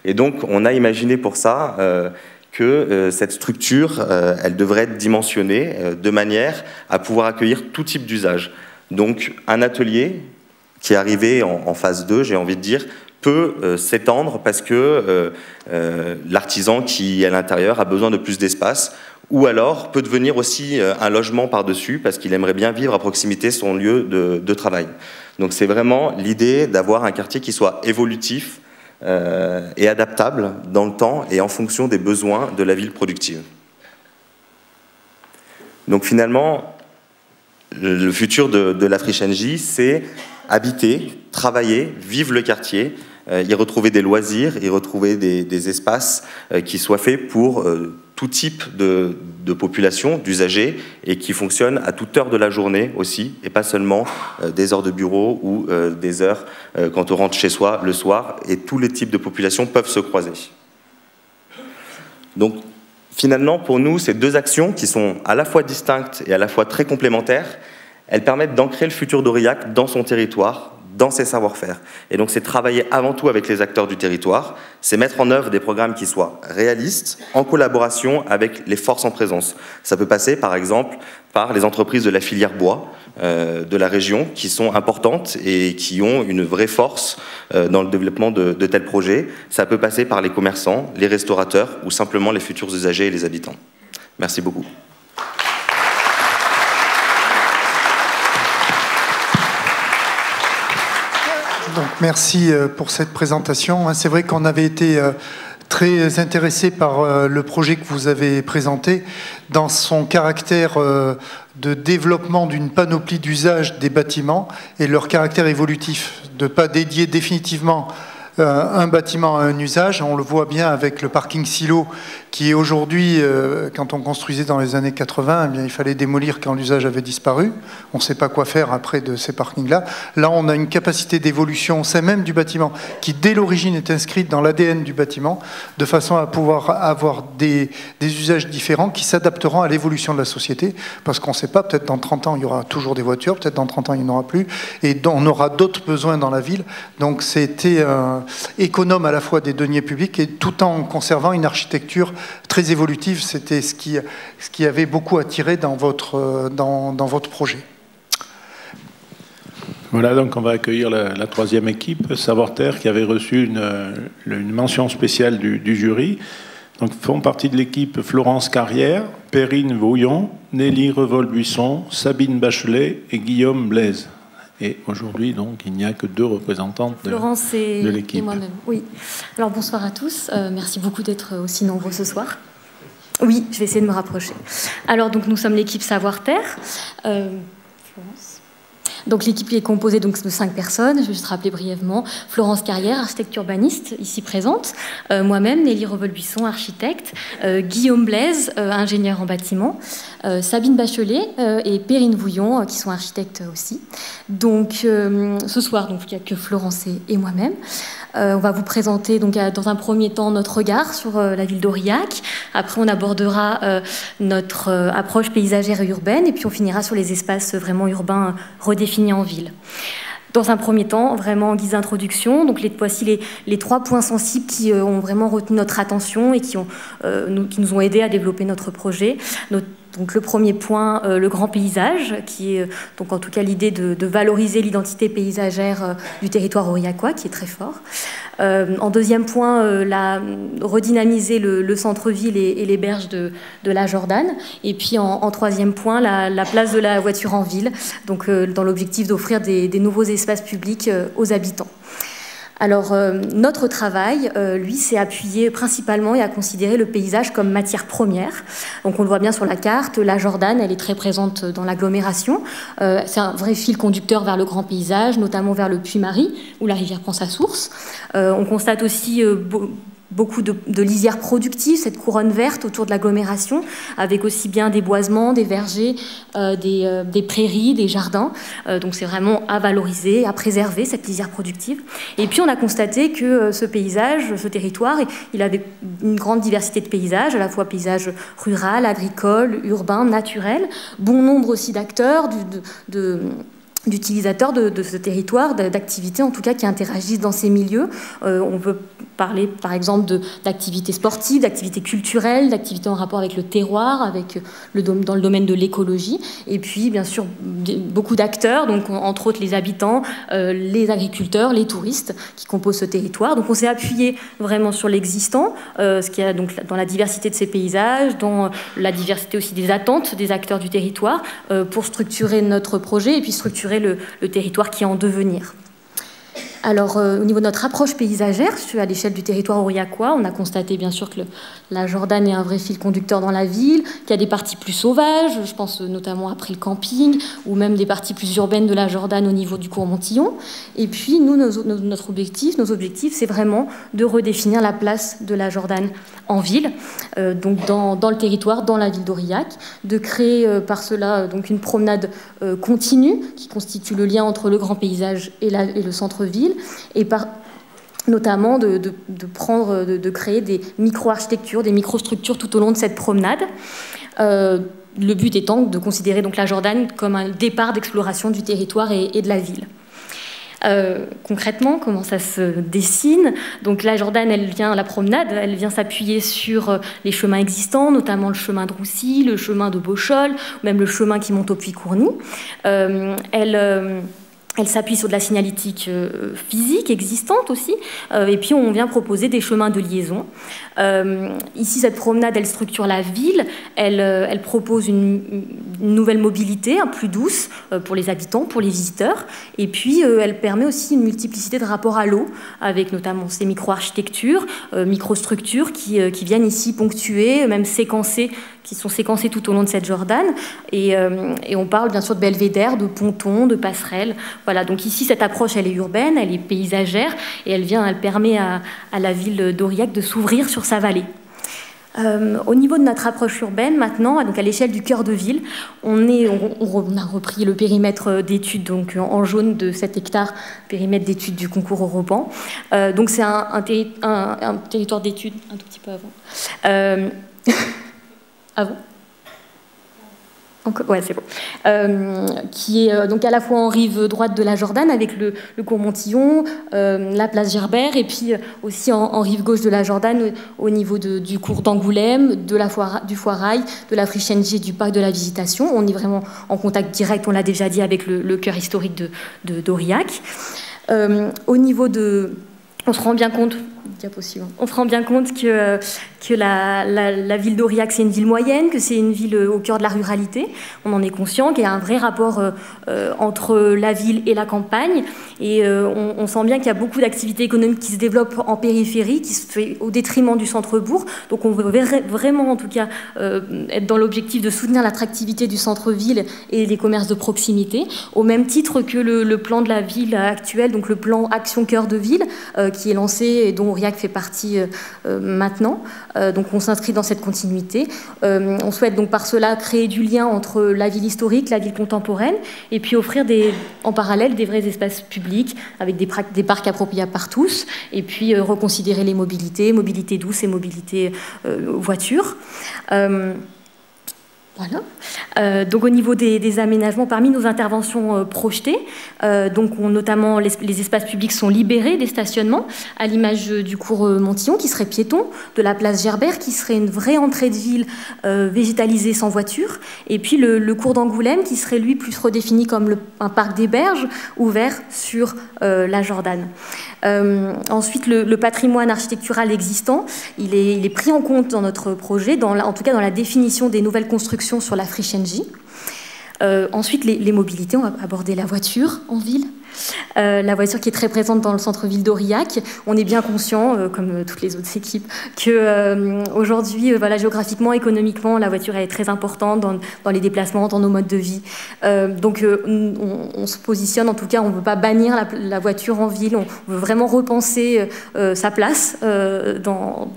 Speaker 8: Et donc, on a imaginé pour ça que cette structure, elle devrait être dimensionnée de manière à pouvoir accueillir tout type d'usage. Donc, un atelier qui est arrivé en phase 2, j'ai envie de dire, peut s'étendre parce que l'artisan qui est à l'intérieur a besoin de plus d'espace, ou alors peut devenir aussi un logement par-dessus parce qu'il aimerait bien vivre à proximité de son lieu de travail. Donc c'est vraiment l'idée d'avoir un quartier qui soit évolutif et adaptable dans le temps et en fonction des besoins de la ville productive. Donc finalement, le futur de la friche NJ, c'est habiter, travailler, vivre le quartier, y retrouver des loisirs, y retrouver des espaces qui soient faits pour tout type de population, d'usagers, et qui fonctionnent à toute heure de la journée aussi, et pas seulement des heures de bureau ou des heures quand on rentre chez soi le soir, et tous les types de populations peuvent se croiser. Donc finalement, pour nous, ces deux actions qui sont à la fois distinctes et à la fois très complémentaires, elles permettent d'ancrer le futur d'Aurillac dans son territoire, dans ces savoir-faire. Et donc c'est travailler avant tout avec les acteurs du territoire, c'est mettre en œuvre des programmes qui soient réalistes, en collaboration avec les forces en présence. Ça peut passer par exemple par les entreprises de la filière bois de la région qui sont importantes et qui ont une vraie force dans le développement de tels projets. Ça peut passer par les commerçants, les restaurateurs ou simplement les futurs usagers et les habitants. Merci beaucoup.
Speaker 1: Donc, merci pour cette présentation. C'est vrai qu'on avait été très intéressé par le projet que vous avez présenté dans son caractère de développement d'une panoplie d'usage des bâtiments et leur caractère évolutif, de ne pas dédier définitivement un bâtiment à un usage. On le voit bien avec le parking silo qui est aujourd'hui, quand on construisait dans les années 80, eh bien, il fallait démolir quand l'usage avait disparu. On ne sait pas quoi faire après de ces parkings-là. Là, on a une capacité d'évolution, c'est même du bâtiment, qui dès l'origine est inscrite dans l'ADN du bâtiment, de façon à pouvoir avoir des usages différents qui s'adapteront à l'évolution de la société, parce qu'on ne sait pas, peut-être dans 30 ans, il y aura toujours des voitures, peut-être dans 30 ans, il n'y en aura plus, et on aura d'autres besoins dans la ville. Donc, c'était économe à la fois des deniers publics et tout en conservant une architecture très évolutive. C'était ce qui avait beaucoup attiré dans votre projet.
Speaker 3: Voilà, donc on va accueillir la troisième équipe, Savoir-Terre, qui avait reçu une mention spéciale du jury. Donc font partie de l'équipe Florence Carrière, Perrine Vouillon, Nelly Revol-Buisson, Sabine Bachelet et Guillaume Blaise. Et aujourd'hui, donc, il n'y a que 2 représentantes de l'équipe.
Speaker 9: Et moi-même, oui. Alors, bonsoir à tous. Merci beaucoup d'être aussi nombreux ce soir. Oui, je vais essayer de me rapprocher. Alors, donc, nous sommes l'équipe Savoir-Terre. Florence. Donc l'équipe est composée donc, de 5 personnes. Je vais juste rappeler brièvement. Florence Carrière, architecte urbaniste, ici présente. Moi-même, Nelly Revol-Buisson, architecte. Guillaume Blaise, ingénieur en bâtiment. Sabine Bachelet et Perrine Vouillon, qui sont architectes aussi. Donc ce soir, donc, il n'y a que Florence et moi-même. On va vous présenter donc, dans un premier temps notre regard sur la ville d'Aurillac. Après, on abordera notre approche paysagère et urbaine. Et puis, on finira sur les espaces vraiment urbains redéfinis en ville. Dans un premier temps, vraiment en guise d'introduction, donc voici les 3 points sensibles qui ont vraiment retenu notre attention et qui nous ont aidés à développer notre projet. Donc le premier point, le grand paysage, qui est donc en tout cas l'idée de valoriser l'identité paysagère du territoire aurillacois, qui est très fort. En deuxième point, redynamiser le centre-ville et les berges de la Jordanne. Et puis en troisième point, la place de la voiture en ville, donc dans l'objectif d'offrir des nouveaux espaces publics aux habitants. Alors, notre travail, lui, s'est appuyé principalement et à considérer le paysage comme matière première. Donc, on le voit bien sur la carte, la Jordanne, elle est très présente dans l'agglomération. C'est un vrai fil conducteur vers le grand paysage, notamment vers le Puy-Marie, où la rivière prend sa source. On constate aussi beaucoup de lisières productives, cette couronne verte autour de l'agglomération, avec aussi bien des boisements, des vergers, des prairies, des jardins. Donc c'est vraiment à valoriser, à préserver cette lisière productive. Et puis on a constaté que ce paysage, ce territoire, il avait une grande diversité de paysages, à la fois paysage rural, agricole, urbain, naturel. Bon nombre aussi d'acteurs, d'utilisateurs de ce territoire, d'activités en tout cas qui interagissent dans ces milieux. On peut parler par exemple d'activités sportives, d'activités culturelles, d'activités en rapport avec le terroir, dans le domaine de l'écologie. Et puis bien sûr beaucoup d'acteurs, donc entre autres les habitants, les agriculteurs, les touristes qui composent ce territoire. Donc on s'est appuyé vraiment sur l'existant, ce qu'il y a donc dans la diversité de ces paysages, dans la diversité aussi des attentes des acteurs du territoire, pour structurer notre projet et puis structurer le territoire qui est en devenir. Alors, au niveau de notre approche paysagère, à l'échelle du territoire aurillacois, on a constaté bien sûr que la Jordanne est un vrai fil conducteur dans la ville, qu'il y a des parties plus sauvages, je pense notamment après le camping, ou même des parties plus urbaines de la Jordanne au niveau du cours Montillon. Et puis, nous, nos objectifs, c'est vraiment de redéfinir la place de la Jordanne en ville, donc dans le territoire, dans la ville d'Aurillac, de créer par cela donc une promenade continue qui constitue le lien entre le grand paysage et le centre-ville, et notamment de créer des micro-architectures, des microstructures tout au long de cette promenade. Le but étant de considérer donc la Jordanne comme un départ d'exploration du territoire et de la ville. Concrètement, comment ça se dessine? Donc la Jordan, la promenade, elle vient s'appuyer sur les chemins existants, notamment le chemin de Roussy, le chemin de Beauchol, ou même le chemin qui monte au Puy-Courny. Elle s'appuie sur de la signalétique physique existante aussi, et puis on vient proposer des chemins de liaison. Ici, cette promenade, elle structure la ville, elle propose une nouvelle mobilité, plus douce pour les habitants, pour les visiteurs, et puis elle permet aussi une multiplicité de rapports à l'eau, avec notamment ces micro-architectures, microstructures qui viennent ici ponctuer, même séquencer, qui sont séquencées tout au long de cette Jordan, et on parle bien sûr de belvédères, de pontons, de passerelles. Voilà, donc ici, cette approche, elle est urbaine, elle est paysagère, et elle permet à la ville d'Aurillac de s'ouvrir sur sa vallée. Au niveau de notre approche urbaine, maintenant, donc à l'échelle du cœur de ville, on a repris le périmètre d'études donc en jaune de 7 hectares, périmètre d'études du concours Europan. Donc c'est un territoire d'études un tout petit peu avant. Avant. Ouais, c'est bon. Qui est donc à la fois en rive droite de la Jordan avec le cours Montillon, la place Gerbert, et puis aussi en rive gauche de la Jordan au niveau du cours d'Angoulême, du Foirail, de la Friche NG, du parc de la Visitation. On est vraiment en contact direct, on l'a déjà dit, avec le cœur historique d'Aurillac. Au niveau de... On se rend bien compte... On se rend bien compte que la ville d'Aurillac, c'est une ville moyenne, que c'est une ville au cœur de la ruralité. On en est conscient qu'il y a un vrai rapport entre la ville et la campagne. Et on sent bien qu'il y a beaucoup d'activités économiques qui se développent en périphérie, qui se fait au détriment du centre-bourg. Donc on veut vraiment, en tout cas, être dans l'objectif de soutenir l'attractivité du centre-ville et les commerces de proximité, au même titre que le plan de la ville actuel, donc le plan Action Cœur de Ville, qui est lancé et dont Aurillac fait partie maintenant. Donc on s'inscrit dans cette continuité. On souhaite donc par cela créer du lien entre la ville historique, la ville contemporaine, et puis offrir en parallèle des vrais espaces publics avec des parcs appropriables par tous, et puis reconsidérer les mobilités douces et mobilité voiture. Voilà. Donc au niveau des aménagements, parmi nos interventions projetées, notamment les espaces publics sont libérés des stationnements, à l'image du cours Montillon qui serait piéton, de la place Gerbert qui serait une vraie entrée de ville végétalisée sans voiture, et puis le cours d'Angoulême qui serait lui plus redéfini comme un parc des berges ouvert sur la Jordan. Ensuite, le patrimoine architectural existant, il est pris en compte dans notre projet, en tout cas dans la définition des nouvelles constructions sur la Friche NJ. Ensuite, les mobilités, on va aborder la voiture en ville. La voiture qui est très présente dans le centre-ville d'Aurillac. On est bien conscient, comme toutes les autres équipes, qu'aujourd'hui, géographiquement, économiquement, la voiture est très importante dans les déplacements, dans nos modes de vie. Donc on se positionne, en tout cas, on ne veut pas bannir la voiture en ville, on veut vraiment repenser sa place dans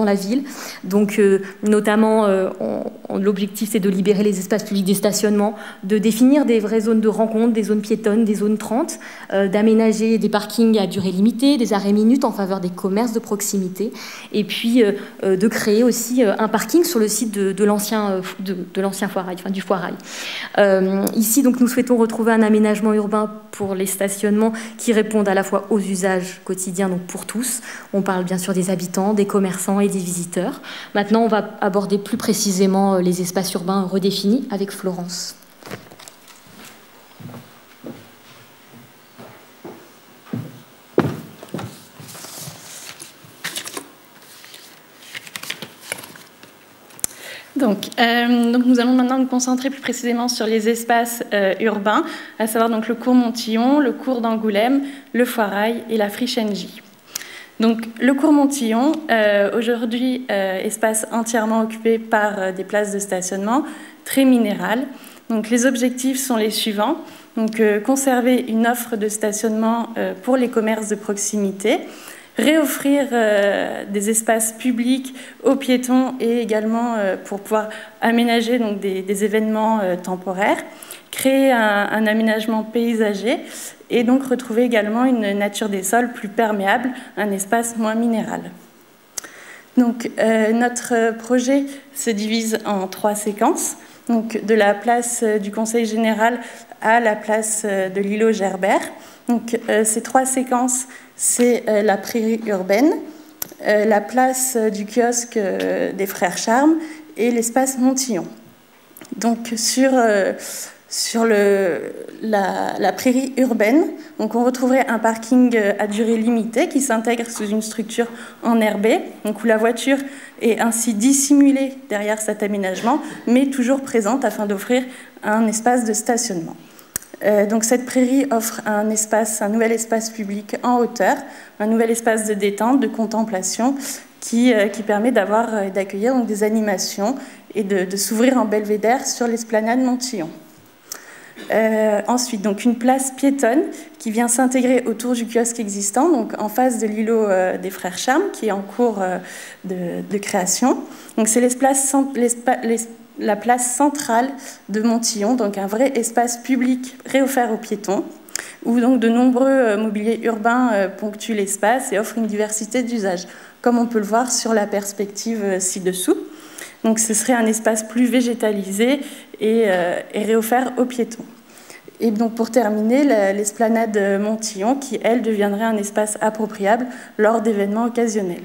Speaker 9: la ville. Donc notamment, l'objectif, c'est de libérer les espaces publics des stationnements, de définir des vraies zones de rencontre, des zones piétonnes, des zones 30, d'aménager des parkings à durée limitée, des arrêts minutes en faveur des commerces de proximité, et puis de créer aussi un parking sur le site de l'ancien Foirail, enfin du Foirail. Ici, donc, nous souhaitons retrouver un aménagement urbain pour les stationnements qui répondent à la fois aux usages quotidiens, donc pour tous. On parle bien sûr des habitants, des commerçants et des visiteurs. Maintenant, on va aborder plus précisément les espaces urbains redéfinis avec Florence.
Speaker 10: Donc nous allons maintenant nous concentrer plus précisément sur les espaces urbains, à savoir donc le cours Montillon, le cours d'Angoulême, le Foirail et la Friche NJ. Donc le cours Montillon, aujourd'hui espace entièrement occupé par des places de stationnement, très minéral. Donc les objectifs sont les suivants. Donc conserver une offre de stationnement pour les commerces de proximité, réoffrir des espaces publics aux piétons et également pour pouvoir aménager donc, des événements temporaires, créer un aménagement paysager et donc retrouver également une nature des sols plus perméable, un espace moins minéral. Donc notre projet se divise en 3 séquences. donc de la place du Conseil général à la place de l'îlot Gerbert. Donc, ces 3 séquences, c'est la prairie urbaine, la place du kiosque des Frères Charmes et l'espace Montillon. Donc, sur la prairie urbaine, donc on retrouverait un parking à durée limitée qui s'intègre sous une structure enherbée, donc où la voiture est ainsi dissimulée derrière cet aménagement, mais toujours présente afin d'offrir un espace de stationnement. Donc cette prairie offre un nouvel espace public en hauteur, un nouvel espace de détente, de contemplation, qui permet d'accueillir des animations et de s'ouvrir en belvédère sur l'esplanade Montillon. Ensuite, donc une place piétonne qui vient s'intégrer autour du kiosque existant, donc en face de l'îlot des Frères Charmes, qui est en cours de création. Donc c'est la place centrale de Montillon, donc un vrai espace public réoffert aux piétons, où donc de nombreux mobiliers urbains ponctuent l'espace et offrent une diversité d'usages, comme on peut le voir sur la perspective ci-dessous. Donc ce serait un espace plus végétalisé et réoffert aux piétons. Et donc pour terminer, l'esplanade Montillon, qui elle deviendrait un espace appropriable lors d'événements occasionnels.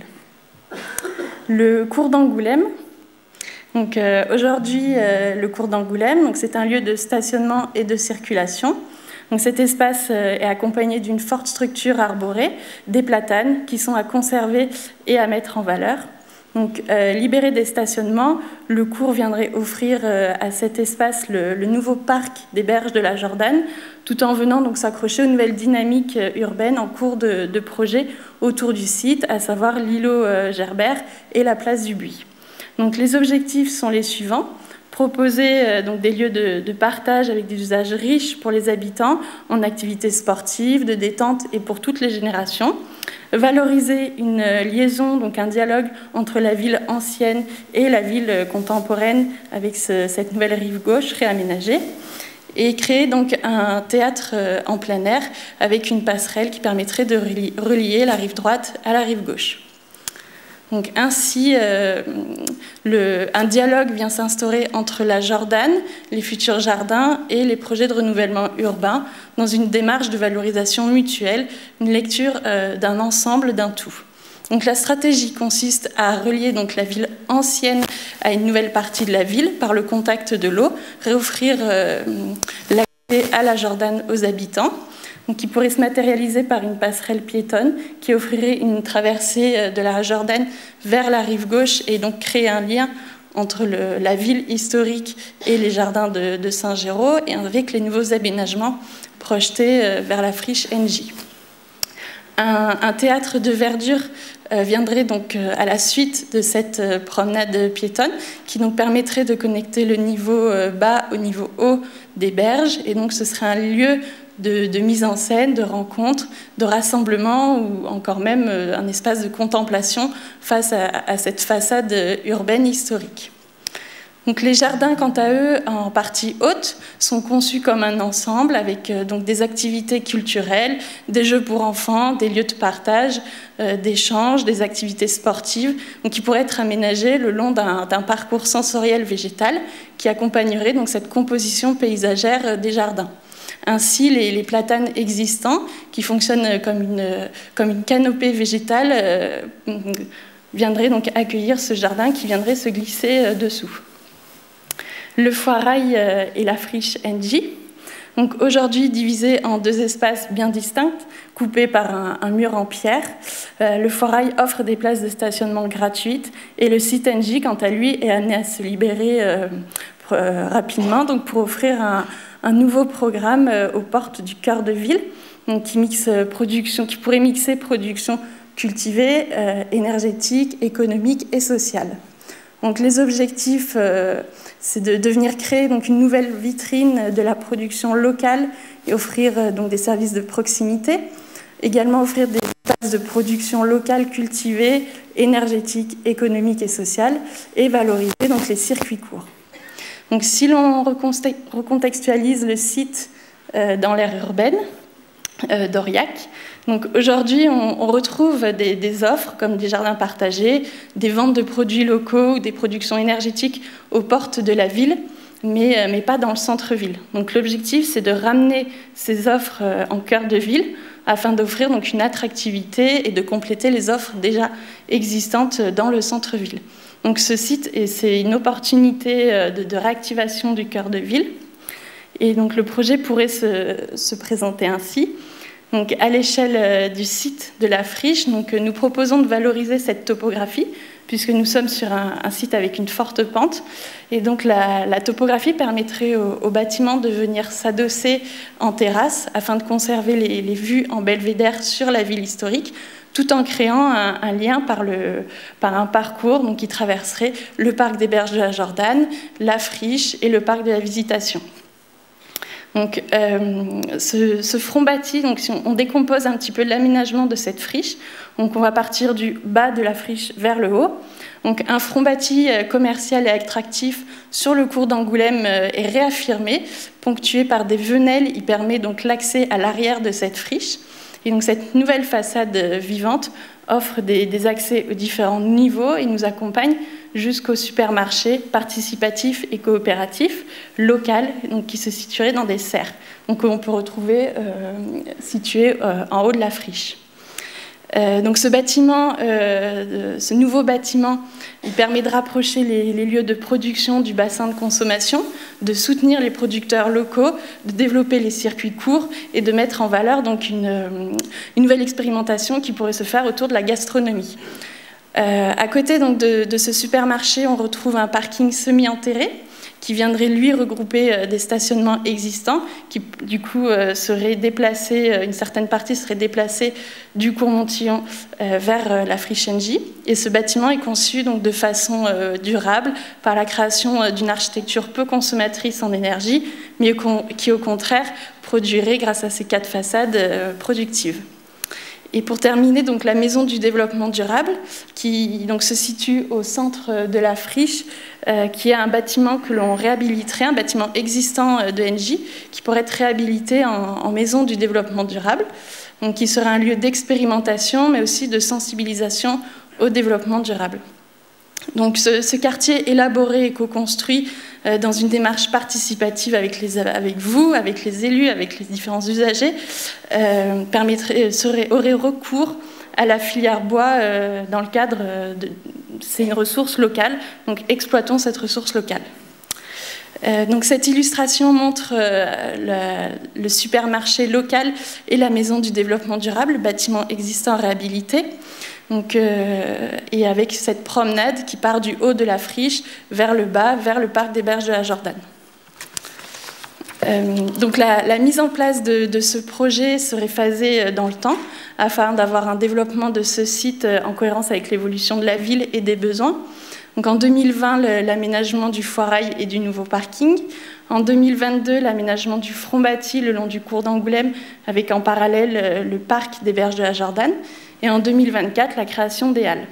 Speaker 10: Le cours d'Angoulême. Donc aujourd'hui, le cours d'Angoulême, c'est un lieu de stationnement et de circulation. Donc cet espace est accompagné d'une forte structure arborée, des platanes qui sont à conserver et à mettre en valeur. Donc libéré des stationnements, le cours viendrait offrir à cet espace le nouveau parc des berges de la Jordanne, tout en venant donc s'accrocher aux nouvelles dynamiques urbaines en cours de projet autour du site, à savoir l'îlot Gerbert et la place du Buis. Donc les objectifs sont les suivants. Proposer donc des lieux de partage avec des usages riches pour les habitants en activités sportives, de détente et pour toutes les générations. Valoriser une liaison, donc un dialogue entre la ville ancienne et la ville contemporaine avec cette nouvelle rive gauche réaménagée. Et créer donc un théâtre en plein air avec une passerelle qui permettrait de relier la rive droite à la rive gauche. Donc ainsi, un dialogue vient s'instaurer entre la Jordanne, les futurs jardins et les projets de renouvellement urbain dans une démarche de valorisation mutuelle, une lecture d'un ensemble, d'un tout. Donc la stratégie consiste à relier donc la ville ancienne à une nouvelle partie de la ville par le contact de l'eau, réoffrir l'accès à la Jordanne aux habitants, donc qui pourrait se matérialiser par une passerelle piétonne qui offrirait une traversée de la Jordanne vers la rive gauche et donc créer un lien entre la ville historique et les jardins de Saint-Géraud et avec les nouveaux aménagements projetés vers la friche NJ. Un théâtre de verdure viendrait donc à la suite de cette promenade piétonne qui donc permettrait de connecter le niveau bas au niveau haut des berges et donc ce serait un lieu de mise en scène, de rencontre, de rassemblement ou encore même un espace de contemplation face à cette façade urbaine historique. Donc les jardins, quant à eux, en partie haute, sont conçus comme un ensemble avec donc des activités culturelles, des jeux pour enfants, des lieux de partage, d'échange, des activités sportives, donc qui pourraient être aménagés le long d'un parcours sensoriel végétal qui accompagnerait donc cette composition paysagère des jardins. Ainsi, les platanes existants, qui fonctionnent comme une canopée végétale, viendraient donc accueillir ce jardin qui viendrait se glisser dessous. Le foirail et la friche NJ, donc aujourd'hui divisés en 2 espaces bien distincts, coupés par un mur en pierre. Le foirail offre des places de stationnement gratuites et le site NJ, quant à lui, est amené à se libérer rapidement donc pour offrir un nouveau programme aux portes du cœur de ville donc qui pourrait mixer production cultivée, énergétique, économique et sociale. Donc les objectifs, c'est de venir créer donc une nouvelle vitrine de la production locale et offrir donc des services de proximité. Également offrir des espaces de production locale cultivée, énergétique, économique et sociale et valoriser donc les circuits courts. Donc si l'on recontextualise le site dans l'aire urbaine d'Aurillac, donc aujourd'hui on retrouve des offres comme des jardins partagés, des ventes de produits locaux ou des productions énergétiques aux portes de la ville, mais pas dans le centre-ville. Donc l'objectif, c'est de ramener ces offres en cœur de ville afin d'offrir donc une attractivité et de compléter les offres déjà existantes dans le centre-ville. Donc ce site, c'est une opportunité de réactivation du cœur de ville. Et donc le projet pourrait se présenter ainsi. Donc à l'échelle du site de la friche, donc, nous proposons de valoriser cette topographie, puisque nous sommes sur un site avec une forte pente. Et donc la topographie permettrait au bâtiment de venir s'adosser en terrasse afin de conserver les vues en belvédère sur la ville historique, tout en créant un lien par un parcours donc, qui traverserait le parc des Berges de la Jordane, la friche et le parc de la Visitation. Donc, ce front bâti, donc, si on décompose un petit peu l'aménagement de cette friche, donc on va partir du bas de la friche vers le haut. Donc, un front bâti commercial et attractif sur le cours d'Angoulême est réaffirmé, ponctué par des venelles. Il permet donc l'accès à l'arrière de cette friche. Et donc, cette nouvelle façade vivante offre des accès aux différents niveaux et nous accompagne jusqu'au supermarché participatif et coopératif local donc, qui se situerait dans des serres. Donc on peut retrouver situé en haut de la friche. Donc ce bâtiment, ce nouveau bâtiment, il permet de rapprocher les lieux de production du bassin de consommation, de soutenir les producteurs locaux, de développer les circuits courts et de mettre en valeur donc une nouvelle expérimentation qui pourrait se faire autour de la gastronomie. À côté donc, de ce supermarché, on retrouve un parking semi-enterré qui viendrait lui regrouper des stationnements existants qui du coup seraient déplacés, une certaine partie serait déplacée du cours Montillon vers la friche NJ. Et ce bâtiment est conçu donc, de façon durable par la création d'une architecture peu consommatrice en énergie, mais qui au contraire produirait grâce à ces 4 façades productives. Et pour terminer, donc, la maison du développement durable, qui donc, se situe au centre de la friche, qui est un bâtiment que l'on réhabiliterait, un bâtiment existant de NJ, qui pourrait être réhabilité en maison du développement durable, donc, qui serait un lieu d'expérimentation, mais aussi de sensibilisation au développement durable. Donc, ce quartier élaboré et co-construit dans une démarche participative avec vous, avec les élus, avec les différents usagers, aurait recours à la filière bois dans le cadre c'est une ressource locale, donc exploitons cette ressource locale. Donc cette illustration montre le supermarché local et la maison du développement durable, le bâtiment existant réhabilité. Donc, et avec cette promenade qui part du haut de la friche vers le bas, vers le parc des Berges de la Jordane. Donc la mise en place de ce projet serait phasée dans le temps afin d'avoir un développement de ce site en cohérence avec l'évolution de la ville et des besoins. Donc en 2020, l'aménagement du foirail et du nouveau parking. En 2022, l'aménagement du front bâti le long du cours d'Angoulême avec en parallèle le parc des Berges de la Jordane. Et en 2024, la création des halles.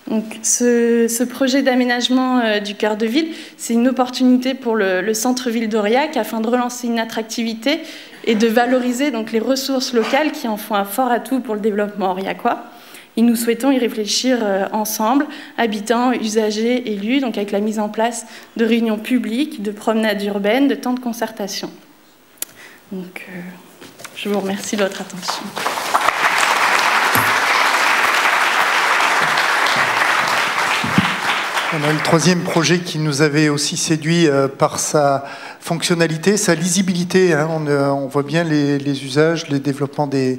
Speaker 10: Donc, ce projet d'aménagement du cœur de ville, c'est une opportunité pour le centre-ville d'Aurillac afin de relancer une attractivité et de valoriser donc, les ressources locales qui en font un fort atout pour le développement aurillacois. Et nous souhaitons y réfléchir ensemble, habitants, usagers, élus, donc avec la mise en place de réunions publiques, de promenades urbaines, de temps de concertation. Donc, je vous remercie de votre attention.
Speaker 1: On a le 3e projet qui nous avait aussi séduit par sa fonctionnalité, sa lisibilité. Hein. On voit bien les usages, les développements des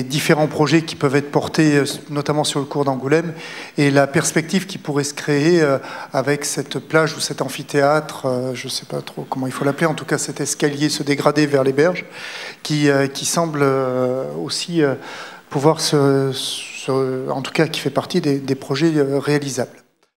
Speaker 1: différents projets qui peuvent être portés, notamment sur le cours d'Angoulême, et la perspective qui pourrait se créer avec cette plage ou cet amphithéâtre, je ne sais pas trop comment il faut l'appeler, en tout cas cet escalier se dégrader vers les berges, qui semble aussi pouvoir en tout cas qui fait partie des projets réalisables.